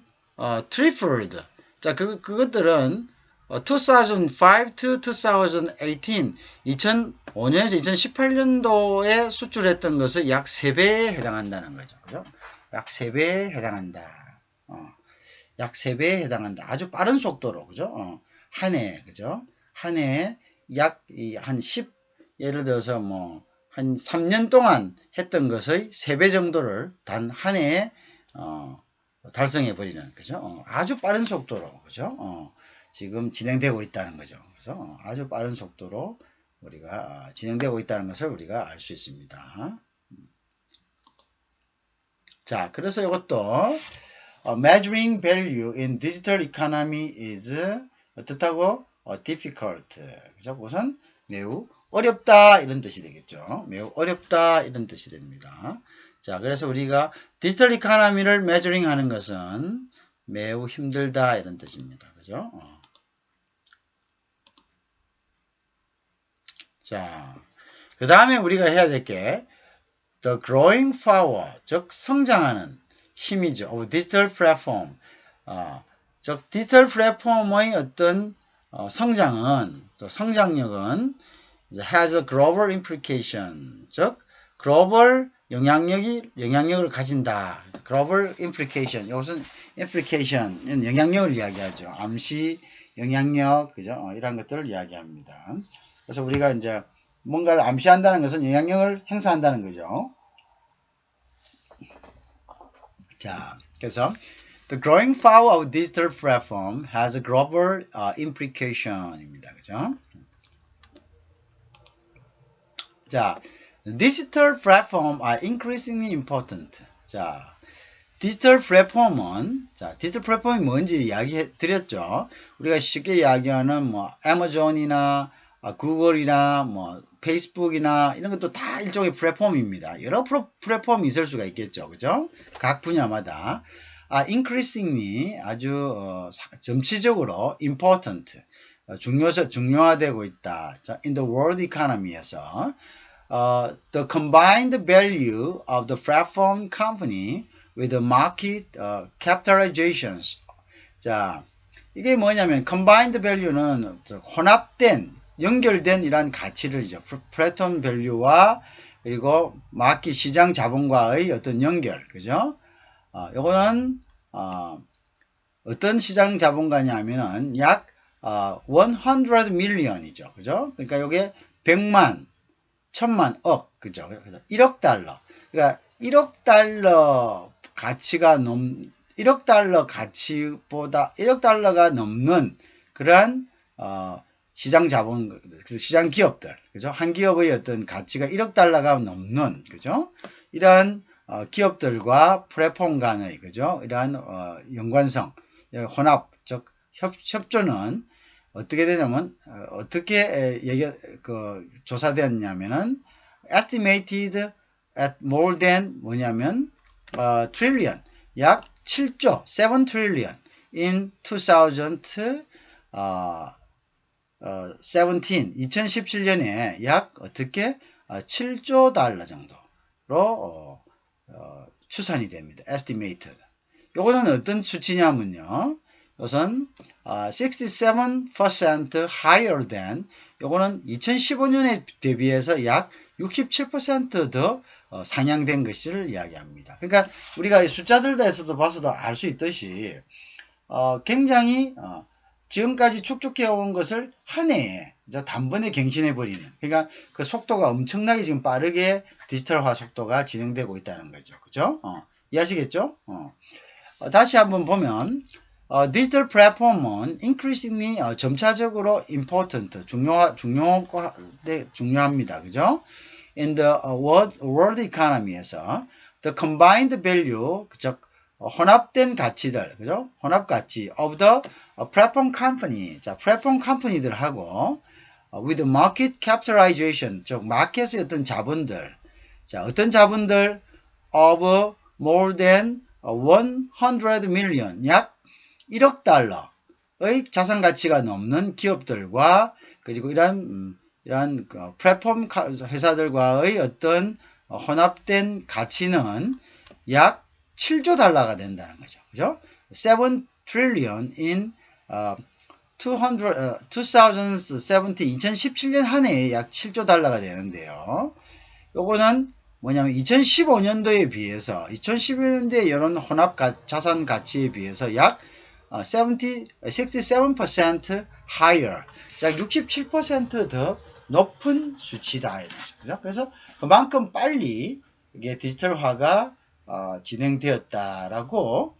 A: tripled. 자, 그것들은 2005 to 2018, 2005년에서 2018년도에 수출했던 것을 약 3배에 해당한다는 거죠. 그죠? 약 3배에 해당한다. 약 3배에 해당한다. 아주 빠른 속도로, 그죠? 한 해에, 그죠? 한 해에 약 한 10, 예를 들어서 뭐, 한 3년 동안 했던 것의 3배 정도를 단 한 해에, 달성해 버리는, 그죠? 아주 빠른 속도로, 그죠? 지금 진행되고 있다는 거죠. 그래서 아주 빠른 속도로 우리가 진행되고 있다는 것을 우리가 알 수 있습니다. 자, 그래서 이것도 measuring value in digital economy is 어떻다고? difficult. 그죠? 그것은 매우 어렵다 이런 뜻이 되겠죠. 매우 어렵다 이런 뜻이 됩니다. 자, 그래서 우리가 디지털 이코노미를 measuring 하는 것은 매우 힘들다 이런 뜻입니다. 그죠? 자, 그 다음에 우리가 해야 될 게 the growing power, 즉 성장하는 힘이죠. of digital platform. 즉 디지털 플랫폼의 어떤 성장력은 has a global implication. 즉 글로벌 영향력을 가진다. global implication. 이것은 implication은 영향력을 이야기하죠. 암시, 영향력, 그죠? 이런 것들을 이야기합니다. 그래서 우리가 이제 뭔가를 암시한다는 것은 영향력을 행사한다는 거죠. 자, 그래서 the growing power of digital platform has a global implication입니다. 그죠? 자, digital platform are increasingly important. 자, 디지털 플랫폼이 뭔지 이야기 드렸죠. 우리가 쉽게 이야기하는 뭐 아마존이나 구글이나 뭐 페이스북이나 이런 것도 다 일종의 플랫폼입니다. 여러 플랫폼이 있을 수가 있겠죠. 그죠? 각 분야마다 increasingly 아주 점치적으로 important 중요화되고 있다. 자, in the world economy에서 the combined value of the platform company with the market capitalizations. 자, 이게 뭐냐면 combined value는 혼합된 연결된 이런 가치를죠. 플랫폼 밸류와 그리고 마켓 시장 자본과의 어떤 연결, 그죠? 요거는 어떤 시장 자본가냐면은 약 100 million이죠, 그죠? 그러니까 요게 100만, 1000만, 억, 그죠? 1억 달러. 그러니까 1억 달러 가치가 1억 달러 가치보다 1억 달러가 넘는 그러한 시장 자본, 시장 기업들, 그죠? 한 기업의 어떤 가치가 1억 달러가 넘는, 그죠? 이러한 기업들과 플랫폼 간의, 그죠? 이러한 연관성, 혼합, 즉 협조는 어떻게 되냐면 어떻게 조사되었냐면은 estimated at more than 뭐냐면 trillion, 약 7조, 7 trillion in 2017년에 약 어떻게 7조 달러 정도로 추산이 됩니다. estimated. 요거는 어떤 수치냐면요. 우선 67% higher than, 요거는 2015년에 대비해서 약 67% 더 상향된 것을 이야기합니다. 그러니까 우리가 숫자들에서도 봐서도 알 수 있듯이 굉장히 지금까지 축적해 온 것을 한 해에 단번에 갱신해 버리는, 그러니까 그 속도가 엄청나게 지금 빠르게 디지털화 속도가 진행되고 있다는 거죠. 그죠? 이해하시겠죠? 다시 한번 보면 디지털 플랫폼은 increasingly 점차적으로 important 중요합니다. 그죠? In the world economy에서 the combined value, 즉 혼합된 가치들, 그죠? 혼합 가치 of the platform company, 자, 플랫폼 컴퍼니들하고 with market capitalization, 즉 마켓의 어떤 자본들, 자, 어떤 자본들 of more than 100 million, 약 1억 달러의 자산 가치가 넘는 기업들과, 그리고 이러한 플랫폼 회사들과의 어떤 혼합된 가치는 약 7조 달러가 된다는 거죠. 그죠? 7 trillion in 2017년 한 해에 약 7조 달러가 되는데요. 요거는 뭐냐면 2015년도에 비해서 2015년도에 이런 혼합 자산 가치에 비해서 약 67% higher, 약 67% 높은 수치다. 그래서 그만큼 빨리 이게 디지털화가 진행되었다라고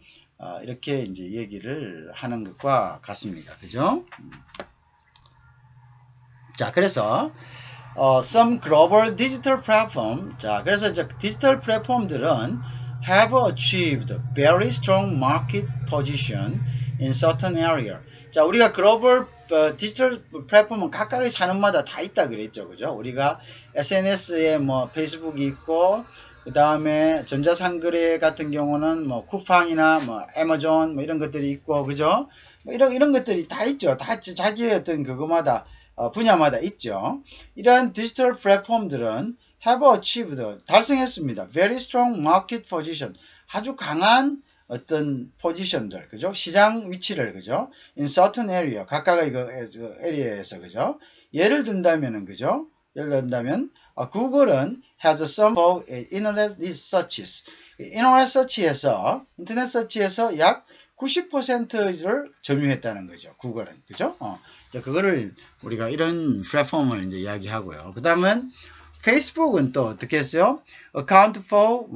A: 이렇게 이제 얘기를 하는 것과 같습니다. 그죠? 자, 그래서 some global digital platform, 자, 그래서 이제 디지털 플랫폼들은 have achieved very strong market position in certain area. 자, 우리가 글로벌 디지털 플랫폼은 각각의 산업마다 다 있다 그랬죠. 그죠? 우리가 SNS에 뭐 페이스북이 있고, 그 다음에 전자상거래 같은 경우는 뭐 쿠팡이나 뭐 애마존 뭐 이런 것들이 있고, 그죠? 뭐 이런 것들이 다 있죠. 다 자기의 어떤 그거마다 분야마다 있죠. 이러한 디지털 플랫폼들은 have achieved, 달성했습니다. very strong market position, 아주 강한 어떤 포지션들, 그죠? 시장 위치를, 그죠? in certain area, 각각의 그 에리어에서, 그죠? 예를 든다면은, 그죠? 예를 든다면 구글은 has some of internet searches, 인터넷 서치에서 약 90%를 점유했다는 거죠. 구글은, 그죠? 그거를 우리가 이런 플랫폼을 이제 이야기하고요. 그 다음은 페이스북은 또 어떻게 했어요? account for,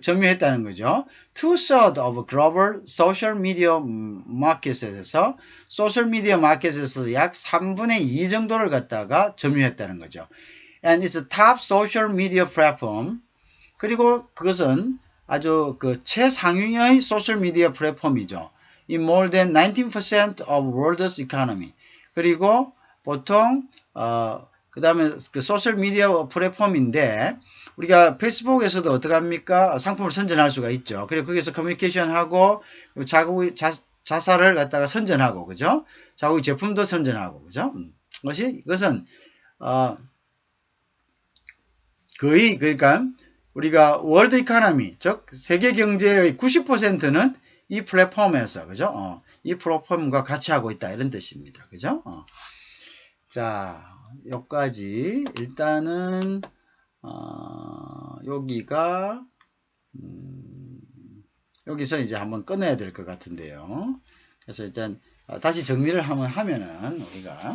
A: 점유했다는 거죠. 2/3 of global social media market에서, 소셜 미디어 마켓에서 약 3분의 2 정도를 갖다가 점유했다는 거죠. And it's a top social media platform. 그리고 그것은 아주 그 최상위의 소셜 미디어 플랫폼이죠. In more than 19% of world's economy. 그리고 보통 그 다음에 그 소셜 미디어 플랫폼인데, 우리가 페이스북에서도 어떻게 합니까? 상품을 선전할 수가 있죠. 그리고 거기서 커뮤니케이션 하고, 자국의 자사를 갖다가 선전하고, 그죠? 자국의 제품도 선전하고, 그죠? 이것은 거의, 그러니까 우리가 월드 이코노미, 즉 세계 경제의 90%는 이 플랫폼에서, 그죠? 이 플랫폼과 같이 하고 있다, 이런 뜻입니다. 그죠? 자, 여기까지 일단은 여기가 여기서 이제 한번 끊어야 될 것 같은데요. 그래서 일단 다시 정리를 한번 하면은 우리가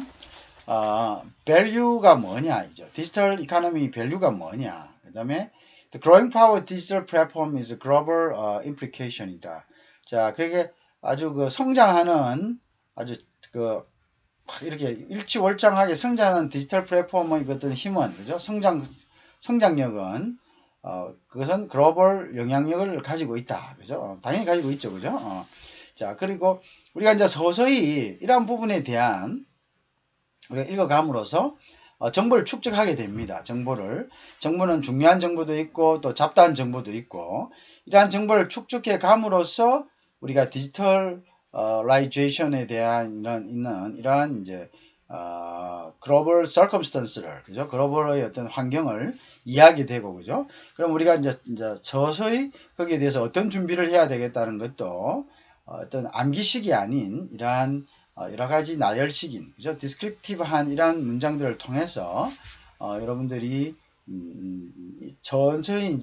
A: value가 뭐냐, 디지털 이코노미 밸류가 뭐냐, 그 다음에 the growing power of digital platform is a global implication이다. 자, 그게 아주 그 성장하는, 아주 그 이렇게 일치월장하게 성장하는 디지털 플랫폼의 어떤 힘은, 그죠? 성장력은 그것은 글로벌 영향력을 가지고 있다, 그죠? 당연히 가지고 있죠, 그죠? 자, 그리고 우리가 이제 서서히 이러한 부분에 대한 우리가 읽어감으로써 정보를 축적하게 됩니다. 정보는 중요한 정보도 있고 또 잡다한 정보도 있고, 이러한 정보를 축적해 감으로써 우리가 디지털라이제이션에 대한 이러한 이제 글로벌 서컴스턴스를, 그죠? 글로벌의 어떤 환경을 이해하게 되고, 그죠? 그럼 우리가 이제 서서히 거기에 대해서 어떤 준비를 해야 되겠다는 것도 어떤 암기식이 아닌 이러한 여러 가지 나열식인, 그죠? 디스크립티브한 이러한 문장들을 통해서 여러분들이 천천히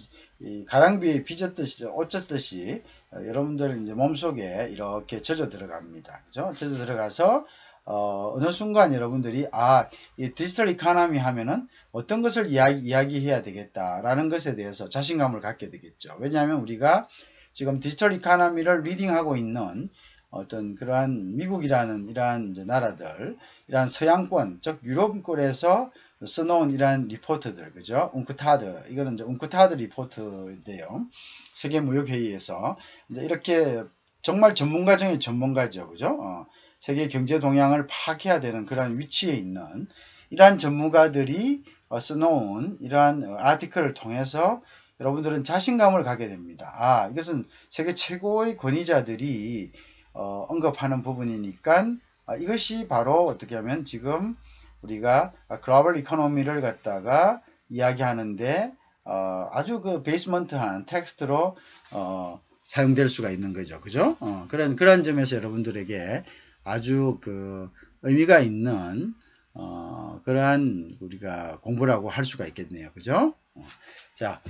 A: 가랑비에 빚었듯이, 어쩌듯이 여러분들 이제 몸속에 이렇게 젖어 들어갑니다. 그죠? 젖어 들어가서 어느 순간 여러분들이 이 디지털 이코노미 하면은 어떤 것을 이야기해야 되겠다라는 것에 대해서 자신감을 갖게 되겠죠. 왜냐하면 우리가 지금 디지털 이코노미를 리딩하고 있는 어떤 그러한 미국이라는 이러한 이제 나라들, 이러한 서양권, 즉 유럽권에서 써놓은 이러한 리포트들, 그죠? 웅크타드, 이거는 이제 웅크타드 리포트인데요. 세계무역회의에서 이제 이렇게 정말 전문가 중에 전문가죠, 그죠? 세계 경제 동향을 파악해야 되는 그런 위치에 있는 이러한 전문가들이 써놓은 이러한 아티클을 통해서 여러분들은 자신감을 갖게 됩니다. 이것은 세계 최고의 권위자들이 언급하는 부분이니까 이것이 바로 어떻게 하면 지금 우리가 글로벌 이코노미를 갖다가 이야기하는데 아주 그 베이스먼트한 텍스트로 사용될 수가 있는 거죠. 그죠? 그런 점에서 여러분들에게 아주 그 의미가 있는 그러한 우리가 공부라고 할 수가 있겠네요. 그죠? 자,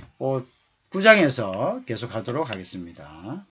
A: 9장에서 계속 하도록 하겠습니다.